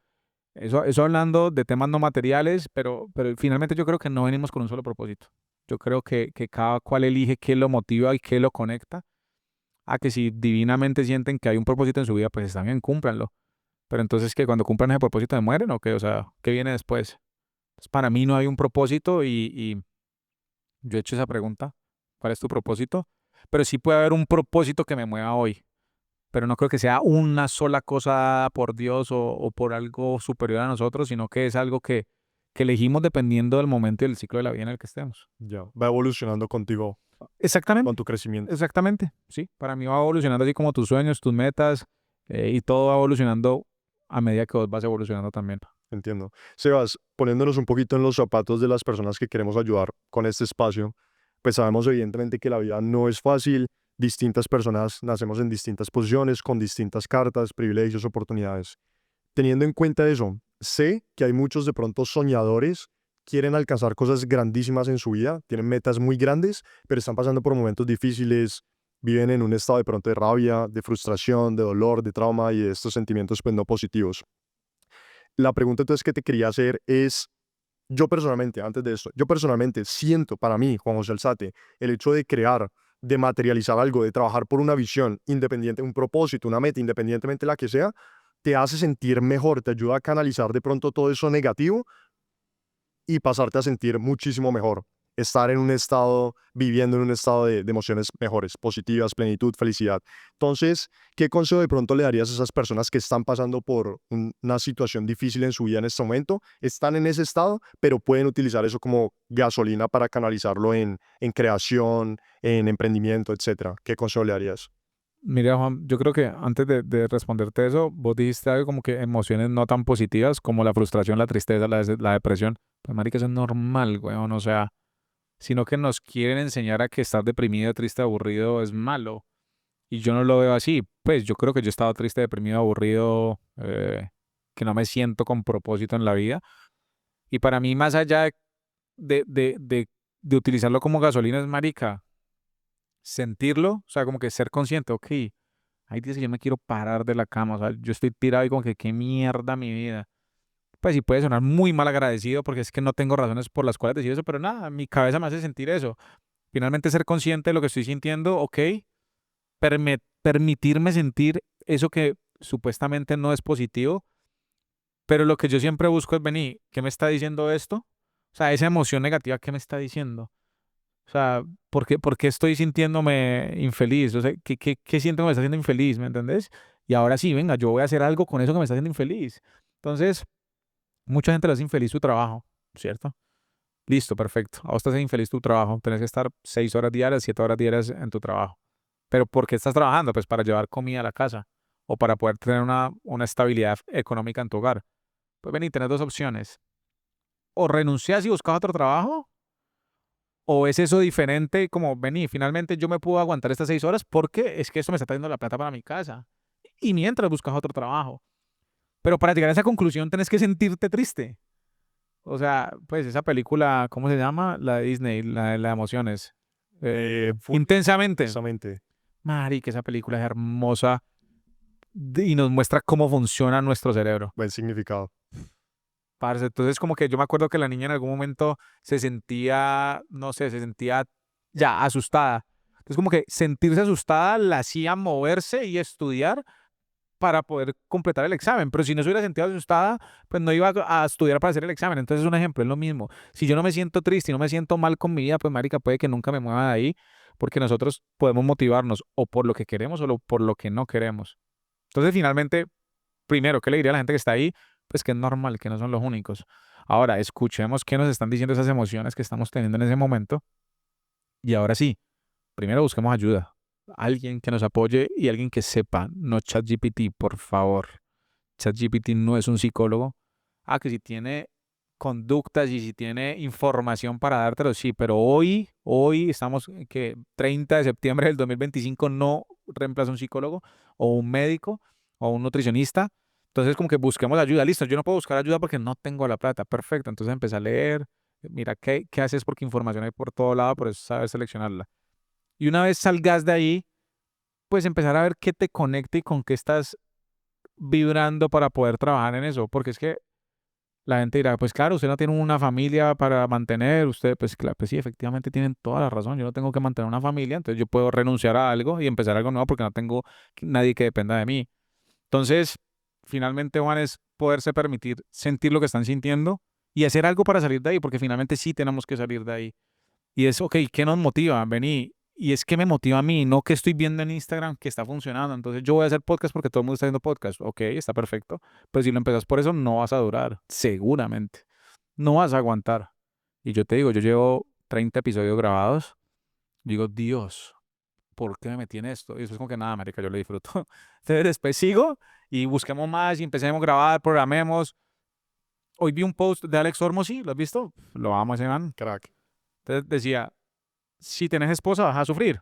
Eso hablando de temas no materiales, pero finalmente yo creo que no venimos con un solo propósito. Yo creo que cada cual elige qué lo motiva y qué lo conecta. A que si divinamente sienten que hay un propósito en su vida, pues está bien, cúmplanlo. Pero entonces que cuando cumplan ese propósito se mueren o qué, o sea, ¿qué viene después? Entonces, para mí no hay un propósito y yo he hecho esa pregunta, ¿cuál es tu propósito? Pero sí puede haber un propósito que me mueva hoy, pero no creo que sea una sola cosa por Dios o por algo superior a nosotros, sino que es algo que elegimos dependiendo del momento y del ciclo de la vida en el que estemos. Ya. Va evolucionando contigo, con Exactamente, tu crecimiento. exactamente, sí. Para mí va evolucionando así como tus sueños, tus metas y todo va evolucionando a medida que vos vas evolucionando también. Entiendo. Sebas, poniéndonos un poquito en los zapatos de las personas que queremos ayudar con este espacio, pues sabemos evidentemente que la vida no es fácil. Distintas personas nacemos en distintas posiciones, con distintas cartas, privilegios, oportunidades. Teniendo en cuenta eso, sé que hay muchos de pronto soñadores, quieren alcanzar cosas grandísimas en su vida, tienen metas muy grandes, pero están pasando por momentos difíciles, viven en un estado de pronto de rabia, de frustración, de dolor, de trauma y de estos sentimientos pues no positivos. La pregunta entonces que te quería hacer es, yo personalmente, antes de esto, yo personalmente siento para mí, Juan José Alzate, el hecho de crear, de materializar algo, de trabajar por una visión independiente, un propósito, una meta, independientemente de la que sea, te hace sentir mejor, te ayuda a canalizar de pronto todo eso negativo y pasarte a sentir muchísimo mejor. estar en un estado, viviendo en un estado de emociones mejores, positivas, plenitud, felicidad. Entonces, ¿qué consejo de pronto le darías a esas personas que están pasando por una situación difícil en su vida en este momento? Están en ese estado, pero pueden utilizar eso como gasolina para canalizarlo en creación, en emprendimiento, etcétera. ¿Qué consejo le darías? Mira, Juan, yo creo que antes de responderte eso, vos dijiste algo como que emociones no tan positivas como la frustración, la tristeza, la depresión. Pues, marica, eso es normal, weón. O sea, sino que nos quieren enseñar a que estar deprimido, triste, aburrido es malo. Y yo no lo veo así. Pues yo creo que yo he estado triste, deprimido, aburrido, que no me siento con propósito en la vida. Y para mí, más allá de, de, de, de utilizarlo como gasolina, es marica, sentirlo, o sea, como que ser consciente, ok, hay días que yo me quiero parar de la cama, o sea, yo estoy tirado y como que qué mierda mi vida. Pues sí puede sonar muy mal agradecido porque es que no tengo razones por las cuales decir eso, pero nada, mi cabeza me hace sentir eso. Finalmente ser consciente de lo que estoy sintiendo, ok, permitirme sentir eso que supuestamente no es positivo, pero lo que yo siempre busco es venir, ¿qué me está diciendo esto? O sea, esa emoción negativa, ¿qué me está diciendo? O sea, por qué estoy sintiéndome infeliz? O sea, ¿qué siento que me está haciendo infeliz? ¿Me entendés? Y ahora sí, venga, yo voy a hacer algo con eso que me está haciendo infeliz. Entonces, mucha gente le hace infeliz su trabajo, ¿cierto? Listo, perfecto. A vos te hace infeliz tu trabajo. Tenés que estar 6 horas diarias, 7 horas diarias en tu trabajo. ¿Pero por qué estás trabajando? Pues para llevar comida a la casa o para poder tener una estabilidad económica en tu hogar. Pues ven y tenés dos opciones. O renuncias y buscas otro trabajo, o es eso diferente como, vení, finalmente yo me puedo aguantar estas 6 horas porque es que esto me está trayendo la plata para mi casa. Y mientras buscas otro trabajo. Pero para llegar a esa conclusión tenés que sentirte triste. O sea, pues esa película, ¿cómo se llama? La de Disney, la de emociones. Full, Intensamente. justamente. Mari, que esa película es hermosa y nos muestra cómo funciona nuestro cerebro. Buen significado. Parce, entonces como que yo me acuerdo que la niña en algún momento se sentía, no sé, se sentía ya asustada. Entonces como que sentirse asustada la hacía moverse y estudiar para poder completar el examen. Pero si no se hubiera sentido asustada, pues no iba a estudiar para hacer el examen. Entonces es un ejemplo, es lo mismo. Si yo no me siento triste y no me siento mal con mi vida, pues marica, puede que nunca me mueva de ahí, porque nosotros podemos motivarnos o por lo que queremos o por lo que no queremos. Entonces finalmente, primero, ¿qué le diría a la gente que está ahí? Pues que es normal, que no son los únicos. Ahora, escuchemos qué nos están diciendo esas emociones que estamos teniendo en ese momento. Y ahora sí, primero busquemos ayuda. Alguien que nos apoye y alguien que sepa, no ChatGPT, por favor. ChatGPT no es un psicólogo. Ah, que si tiene conductas y si tiene información para dártelo, sí, pero hoy estamos que 30 de septiembre del 2025 no reemplaza un psicólogo o un médico o un nutricionista. Entonces, como que busquemos ayuda. Listo, yo no puedo buscar ayuda porque no tengo la plata. Perfecto. Entonces empecé a leer. Mira, ¿qué haces? Porque información hay por todo lado, por eso sabes seleccionarla. Y una vez salgas de ahí, pues empezar a ver qué te conecta y con qué estás vibrando para poder trabajar en eso. Porque es que la gente dirá, pues claro, usted no tiene una familia para mantener, usted, pues claro, pues sí, efectivamente tienen toda la razón, yo no tengo que mantener una familia, entonces yo puedo renunciar a algo y empezar algo nuevo porque no tengo nadie que dependa de mí. Entonces, finalmente, Juan, es poderse permitir sentir lo que están sintiendo y hacer algo para salir de ahí, porque finalmente sí tenemos que salir de ahí. Y es, ok, ¿qué nos motiva? Vení. Y es que me motiva a mí, no que estoy viendo en Instagram que está funcionando. Entonces yo voy a hacer podcast porque todo el mundo está haciendo podcast. Ok, está perfecto. Pero si lo empezas por eso, no vas a durar. Seguramente. No vas a aguantar. Y yo te digo, yo llevo 30 episodios grabados. Digo, Dios, ¿por qué me metí en esto? Y después como que nada, marica, yo lo disfruto. Entonces después sigo y busquemos más y empecemos a grabar, programemos. Hoy vi un post de Alex Hormozzi, ¿lo has visto? Lo amo ese man. Crack. Entonces decía, si tenés esposa vas a sufrir.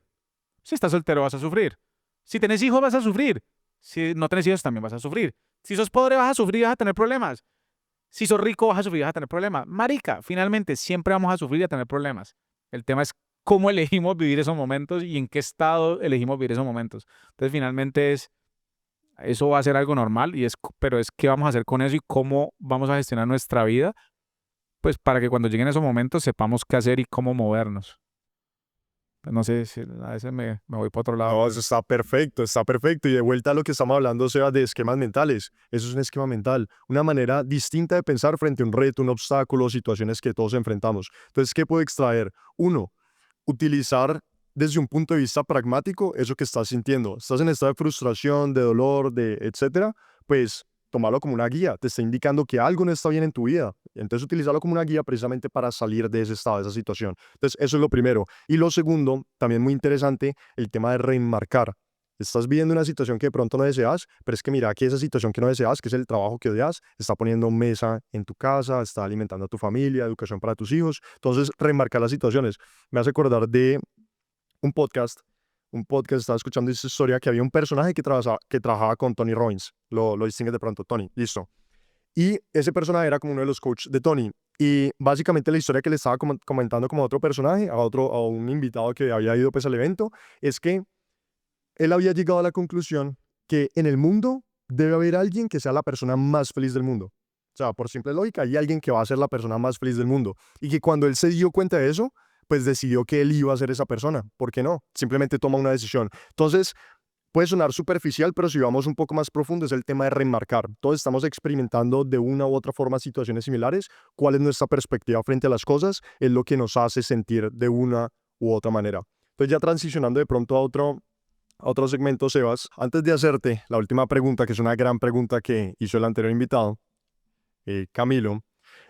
Si estás soltero vas a sufrir. Si tenés hijos vas a sufrir. Si no tenés hijos también vas a sufrir. Si sos pobre vas a sufrir y vas a tener problemas. Si sos rico vas a sufrir y vas a tener problemas. Marica, finalmente siempre vamos a sufrir y a tener problemas. El tema es cómo elegimos vivir esos momentos y en qué estado elegimos vivir esos momentos. Entonces finalmente eso va a ser algo normal pero es qué vamos a hacer con eso y cómo vamos a gestionar nuestra vida, pues para que cuando lleguen esos momentos sepamos qué hacer y cómo movernos. No sé si a veces me voy para otro lado. No, eso está perfecto, está perfecto. Y de vuelta a lo que estamos hablando, Seba, de esquemas mentales. Eso es un esquema mental, una manera distinta de pensar frente a un reto, un obstáculo, situaciones que todos enfrentamos. Entonces, ¿qué puedo extraer? Uno, utilizar desde un punto de vista pragmático eso que estás sintiendo. Estás en estado de frustración, de dolor, de etcétera, pues tómalo como una guía. Te está indicando que algo no está bien en tu vida. Entonces, utilizarlo como una guía precisamente para salir de ese estado, de esa situación. Entonces, eso es lo primero. Y lo segundo, también muy interesante, el tema de reenmarcar. Estás viviendo una situación que de pronto no deseas, pero es que mira que esa situación que no deseas, que es el trabajo que odias, está poniendo mesa en tu casa, está alimentando a tu familia, educación para tus hijos. Entonces, remarcar las situaciones. Me hace acordar de un podcast, estaba escuchando esa historia que había un personaje que trabajaba con Tony Robbins. Lo distingue de pronto, Tony, listo. Y ese personaje era como uno de los coaches de Tony. Y básicamente la historia que le estaba comentando como a otro personaje, a un invitado que había ido pues al evento, es que él había llegado a la conclusión que en el mundo debe haber alguien que sea la persona más feliz del mundo. O sea, por simple lógica, hay alguien que va a ser la persona más feliz del mundo. Y que cuando él se dio cuenta de eso, pues decidió que él iba a ser esa persona. ¿Por qué no? Simplemente toma una decisión. Entonces, puede sonar superficial, pero si vamos un poco más profundo, es el tema de remarcar. Todos estamos experimentando de una u otra forma situaciones similares. ¿Cuál es nuestra perspectiva frente a las cosas? Es lo que nos hace sentir de una u otra manera. Entonces, ya transicionando de pronto a otro segmento, Sebas, antes de hacerte la última pregunta, que es una gran pregunta que hizo el anterior invitado, Camilo,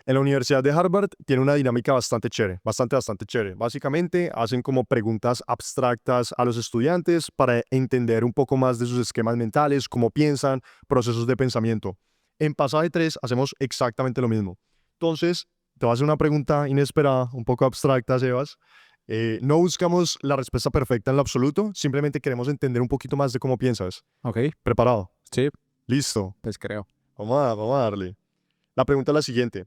en la Universidad de Harvard tiene una dinámica bastante chévere, bastante chévere. Básicamente hacen como preguntas abstractas a los estudiantes para entender un poco más de sus esquemas mentales, cómo piensan, procesos de pensamiento. En Pasaje 3 hacemos exactamente lo mismo. Entonces, te voy a hacer una pregunta inesperada, un poco abstracta, Sebas. No buscamos la respuesta perfecta en lo absoluto, simplemente queremos entender un poquito más de cómo piensas. Ok, ¿Preparado? sí, Listo. pues creo. Vamos a darle. La pregunta es la siguiente.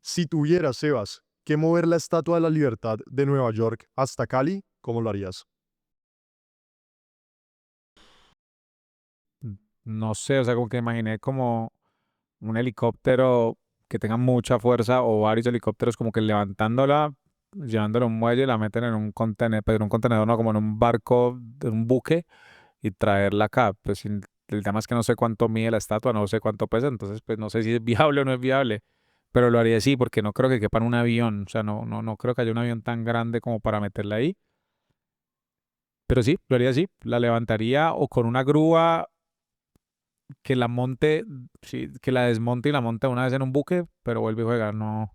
Si tuvieras, Sebas, que mover la Estatua de la Libertad de Nueva York hasta Cali, ¿cómo lo harías? No sé, o sea, como que imaginé como un helicóptero que tenga mucha fuerza o varios helicópteros como que levantándola, llevándola a un muelle, la meten en un contenedor, pero en un contenedor no, como en un barco, en un buque y traerla acá. Pues el tema es que no sé cuánto mide la estatua, no sé cuánto pesa, entonces pues no sé si es viable o no es viable, pero lo haría así porque no creo que quepa en un avión, o sea, no creo que haya un avión tan grande como para meterla ahí. Pero sí, lo haría así, la levantaría o con una grúa que la monte, sí, que la desmonte y la monte una vez en un buque, pero vuelve y juega. No,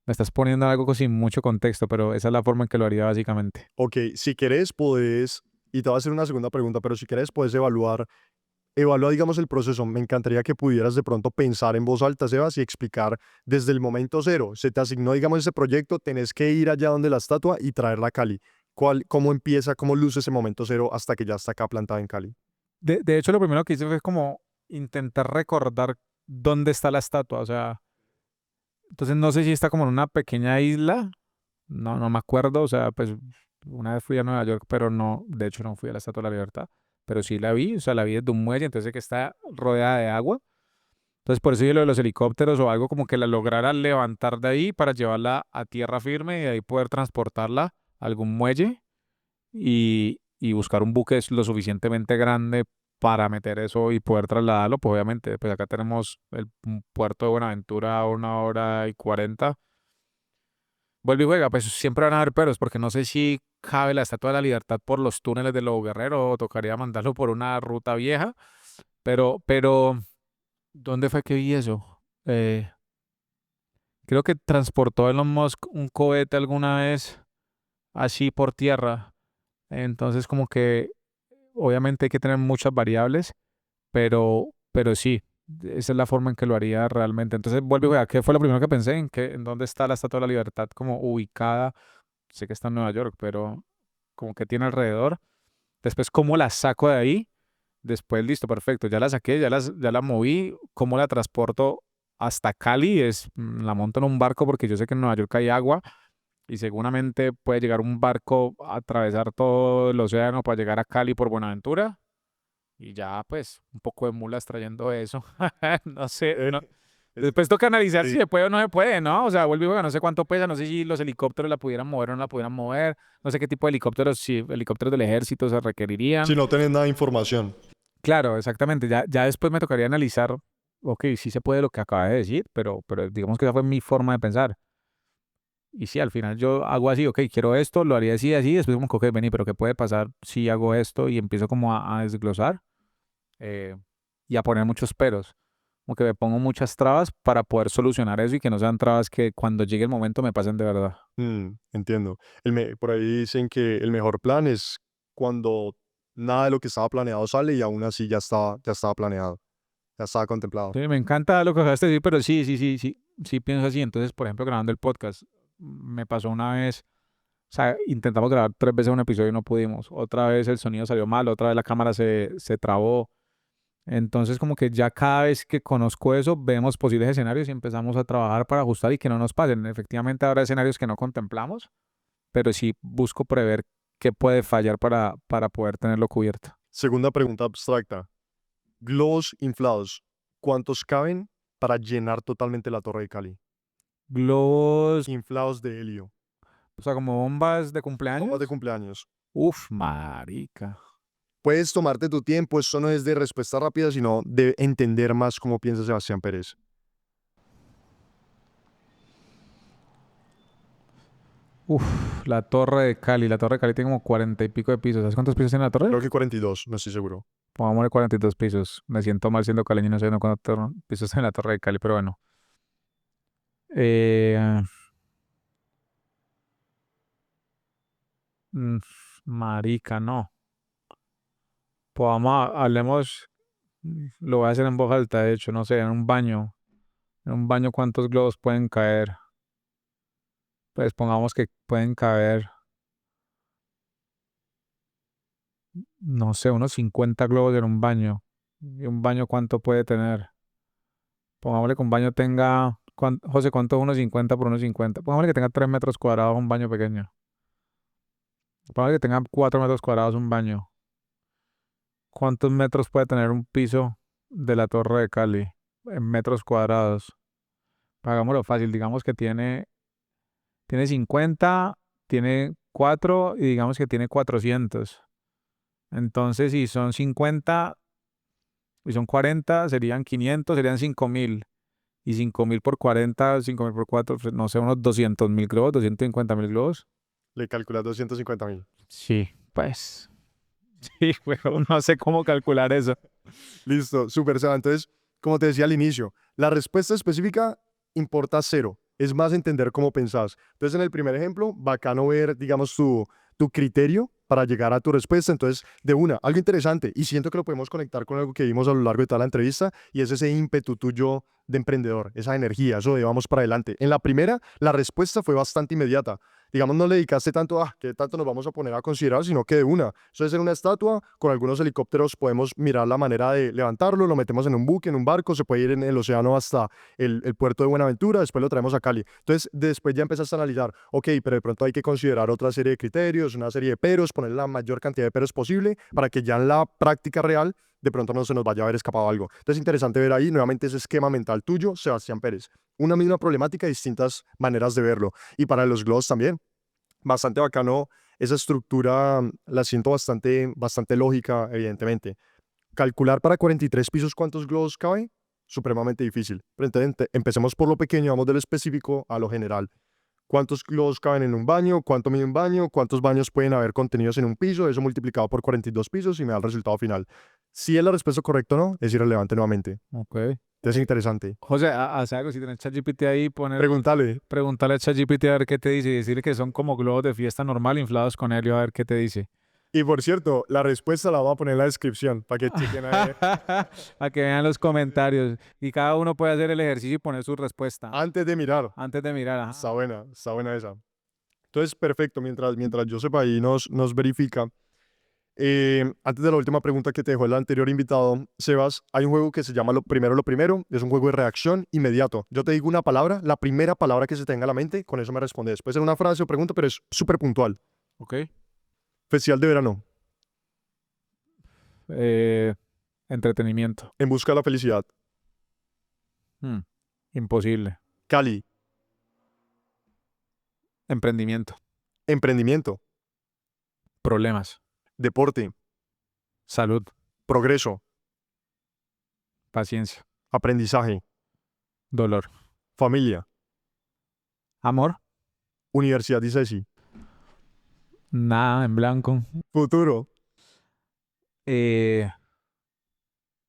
me estás poniendo algo sin mucho contexto, pero esa es la forma en que lo haría básicamente. Ok, si querés, puedes, y te voy a hacer una segunda pregunta, pero si querés, puedes evalúa, digamos, el proceso. Me encantaría que pudieras de pronto pensar en voz alta, Sebas, y explicar desde el momento cero. Se te asignó, digamos, ese proyecto, tenés que ir allá donde la estatua y traerla a Cali. ¿Cómo empieza, cómo luce ese momento cero hasta que ya está acá plantada en Cali? De hecho, lo primero que hice fue como intentar recordar dónde está la estatua, o sea, entonces no sé si está como en una pequeña isla, no me acuerdo, o sea, pues una vez fui a Nueva York, pero no, de hecho no fui a la Estatua de la Libertad, pero sí la vi, o sea, la vi desde un muelle, entonces sé que está rodeada de agua. Entonces, por eso yo lo de los helicópteros o algo como que la lograra levantar de ahí para llevarla a tierra firme y de ahí poder transportarla a algún muelle y buscar un buque lo suficientemente grande para meter eso y poder trasladarlo. Pues obviamente, pues acá tenemos el puerto de Buenaventura a 1 hora y 40. Vuelve y juega, pues siempre van a haber peros porque no sé si cabe la Estatua de la Libertad por los túneles de Lobo Guerrero o tocaría mandarlo por una ruta vieja. Pero, ¿dónde fue que vi eso? Creo que transportó Elon Musk un cohete alguna vez así por tierra. Entonces, como que obviamente hay que tener muchas variables, pero sí, esa es la forma en que lo haría realmente. Entonces, vuelvo y juega. ¿Qué fue lo primero que pensé? ¿En dónde está la Estatua de la Libertad como ubicada? Sé que está en Nueva York, pero como que tiene alrededor. Después, ¿cómo la saco de ahí? Después, listo, perfecto. Ya la saqué, ya la moví. ¿Cómo la transporto hasta Cali? La monto en un barco porque yo sé que en Nueva York hay agua y seguramente puede llegar un barco a atravesar todo el océano para llegar a Cali por Buenaventura. Y ya, pues, un poco de mulas trayendo eso. No sé, Después toca analizar Sí. si se puede o no se puede, ¿no? O sea, vuelvo y juego, no sé cuánto pesa, no sé si los helicópteros la pudieran mover o no la pudieran mover, no sé qué tipo de helicópteros, si helicópteros del ejército se requerirían. Si no tenés nada de información. Claro, exactamente. Ya después me tocaría analizar, ok, sí se puede lo que acaba de decir, pero digamos que esa fue mi forma de pensar. Y sí, al final yo hago así, ok, quiero esto, lo haría así, así, después como que, ok, vení, pero ¿qué puede pasar si hago esto? Y empiezo como a desglosar eh, y a poner muchos peros. Como que me pongo muchas trabas para poder solucionar eso y que no sean trabas que cuando llegue el momento me pasen de verdad. Entiendo. Por ahí dicen que el mejor plan es cuando nada de lo que estaba planeado sale y aún así ya estaba planeado, ya estaba contemplado. Sí, me encanta lo que acabaste de decir, pero sí pienso así. Entonces, por ejemplo, grabando el podcast, me pasó una vez, o sea, intentamos grabar 3 veces un episodio y no pudimos. Otra vez el sonido salió mal, otra vez la cámara se trabó. Entonces, como que ya cada vez que conozco eso, vemos posibles escenarios y empezamos a trabajar para ajustar y que no nos pasen. Efectivamente, habrá escenarios que no contemplamos, pero sí busco prever qué puede fallar para poder tenerlo cubierto. Segunda pregunta abstracta. Globos inflados, ¿cuántos caben para llenar totalmente la Torre de Cali? Globos, Inflados de helio. o sea, como bombas de Bombas de cumpleaños. cumpleaños. Uf, marica. Puedes tomarte tu tiempo, esto no es de respuesta rápida, sino de entender más cómo piensa Sebastián Pérez. Uf, la Torre de Cali. La Torre de Cali tiene como 40 y pico de pisos. ¿Sabes cuántos pisos tiene la torre? Creo que 42, no estoy seguro. Pongámosle 42 pisos. Me siento mal siendo caleño y no sé no cuántos pisos tiene la Torre de Cali, pero bueno. Eh, mm, marica, no. Pues hablemos, lo voy a hacer en voz alta, de hecho, no sé, en un baño. En un baño, ¿cuántos globos pueden caer? Pues pongamos que pueden caber, no sé, unos 50 globos en un baño. ¿Y un baño cuánto puede tener? Pongámosle que un baño tenga, José, ¿cuánto es 1,50 por 1,50? Pongámosle que tenga 3 metros cuadrados un baño pequeño. Pongámosle que tenga 4 metros cuadrados un baño. ¿Cuántos metros puede tener un piso de la Torre de Cali en metros cuadrados? Hagámoslo fácil, digamos que tiene 50, tiene 4 y digamos que tiene 400. Entonces, si son 50 y son 40, serían 500, serían 5.000. Y 5.000 por 40, 5.000 por 4, pues, no sé, unos 200.000 globos, 250.000 globos. Le calculas 250.000. Sí, pues, sí, pero no sé cómo calcular eso. Listo, súper, Seba. Entonces, como te decía al inicio, la respuesta específica importa cero. Es más entender cómo pensás. Entonces, en el primer ejemplo, bacano ver, digamos, tu criterio para llegar a tu respuesta. Entonces, de una, algo interesante. Y siento que lo podemos conectar con algo que vimos a lo largo de toda la entrevista, y es ese ímpetu tuyo de emprendedor, esa energía, eso de vamos para adelante. En la primera, la respuesta fue bastante inmediata. Digamos, no le dedicaste tanto a qué tanto nos vamos a poner a considerar, sino que de una. Eso es en una estatua, con algunos helicópteros podemos mirar la manera de levantarlo, lo metemos en un buque, en un barco, se puede ir en el océano hasta el puerto de Buenaventura, después lo traemos a Cali. Entonces, después ya empezaste a analizar, ok, pero de pronto hay que considerar otra serie de criterios, una serie de peros, poner la mayor cantidad de peros posible para que ya en la práctica real de pronto no se nos vaya a haber escapado algo. Entonces, interesante ver ahí nuevamente ese esquema mental tuyo, Sebastián Pérez. Una misma problemática, distintas maneras de verlo. Y para los globos también, bastante bacano. Esa estructura la siento bastante lógica, evidentemente. Calcular para 43 pisos cuántos globos cabe, supremamente difícil. Pero entonces, empecemos por lo pequeño, vamos del específico a lo general. ¿Cuántos globos caben en un baño? ¿Cuánto mide un baño? ¿Cuántos baños pueden haber contenidos en un piso? Eso multiplicado por 42 pisos y me da el resultado final. Si es la respuesta correcta o no, es irrelevante nuevamente. Ok. Es interesante. José, haz algo, si tienes ChatGPT ahí, Pregúntale. preguntarle a ChatGPT a ver qué te dice y decirle que son como globos de fiesta normal inflados con helio a ver qué te dice. Y por cierto, la respuesta la vamos a poner en la descripción para que chequen ahí. A que vean los comentarios y cada uno puede hacer el ejercicio y poner su respuesta Antes de mirar. antes de mirar. Ajá. Está buena esa. Entonces, perfecto, mientras Joseph ahí nos verifica. Antes de la última pregunta que te dejó el anterior invitado, Sebas, hay un juego que se llama lo primero, es un juego de reacción inmediato. Yo te digo una palabra, la primera palabra que se tenga a la mente, con eso me respondes. Puede ser una frase o pregunta, pero es súper puntual. Ok. Festival de verano, Eh, entretenimiento. en busca de la felicidad, Hmm. Imposible. Cali, Emprendimiento. emprendimiento, Problemas. deporte, Salud. progreso, Paciencia. aprendizaje, Dolor. familia, Amor. universidad y CESI, Nada en blanco. futuro. Eh,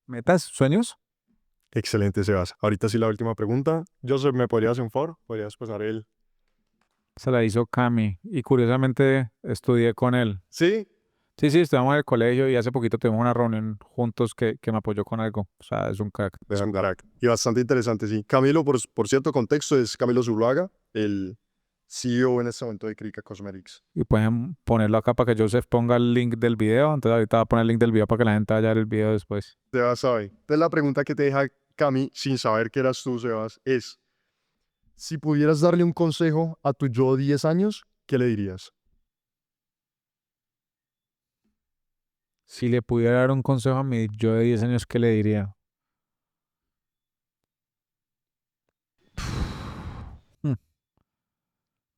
¿Metas? ¿Sueños? Excelente, Sebas. Ahorita sí la última pregunta. Joseph, ¿me podrías hacer un favor? ¿Podrías pasar el...? Se la hizo Cami. Y curiosamente estudié con él. Sí, Sí, estudiamos en el colegio y hace poquito tuvimos una reunión juntos que me apoyó con algo. O sea, es un crack. de Sandarak. Y bastante interesante, sí. Camilo, por cierto contexto, es Camilo Zuluaga, el CEO en este momento de Krika Cosmetics. Y pueden ponerlo acá para que Joseph ponga el link del video. Entonces ahorita va a poner el link del video para que la gente vaya a ver el video después. Sebas sabe. Entonces la pregunta que te deja Cami, sin saber que eras tú, Sebas, es, si pudieras darle un consejo a tu yo de 10 años, ¿qué le dirías? Si le pudiera dar un consejo a mi yo de 10 años, ¿qué le diría? Hmm,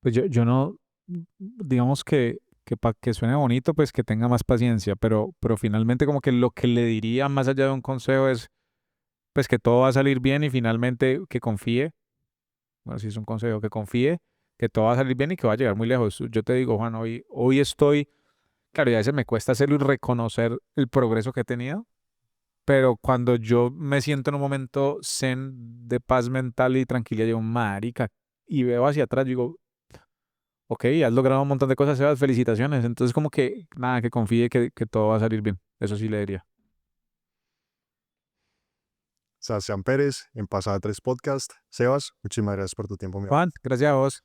Pues yo no, digamos que para que suene bonito, pues que tenga más paciencia, pero finalmente como que lo que le diría más allá de un consejo es pues que todo va a salir bien y finalmente que confíe, bueno, si es un consejo, que confíe, que todo va a salir bien y que va a llegar muy lejos. Yo te digo, Juan, hoy estoy, claro, y a veces me cuesta hacerlo y reconocer el progreso que he tenido, pero cuando yo me siento en un momento zen de paz mental y tranquilidad, digo, marica, y veo hacia atrás, digo, ok, has logrado un montón de cosas, Sebas, felicitaciones. Entonces, como que, nada, que confíe que todo va a salir bien. Eso sí le diría. Sebastián Pérez, en Pasada 3 Podcast. Sebas, muchísimas gracias por tu tiempo, mi Juan, gracias a vos.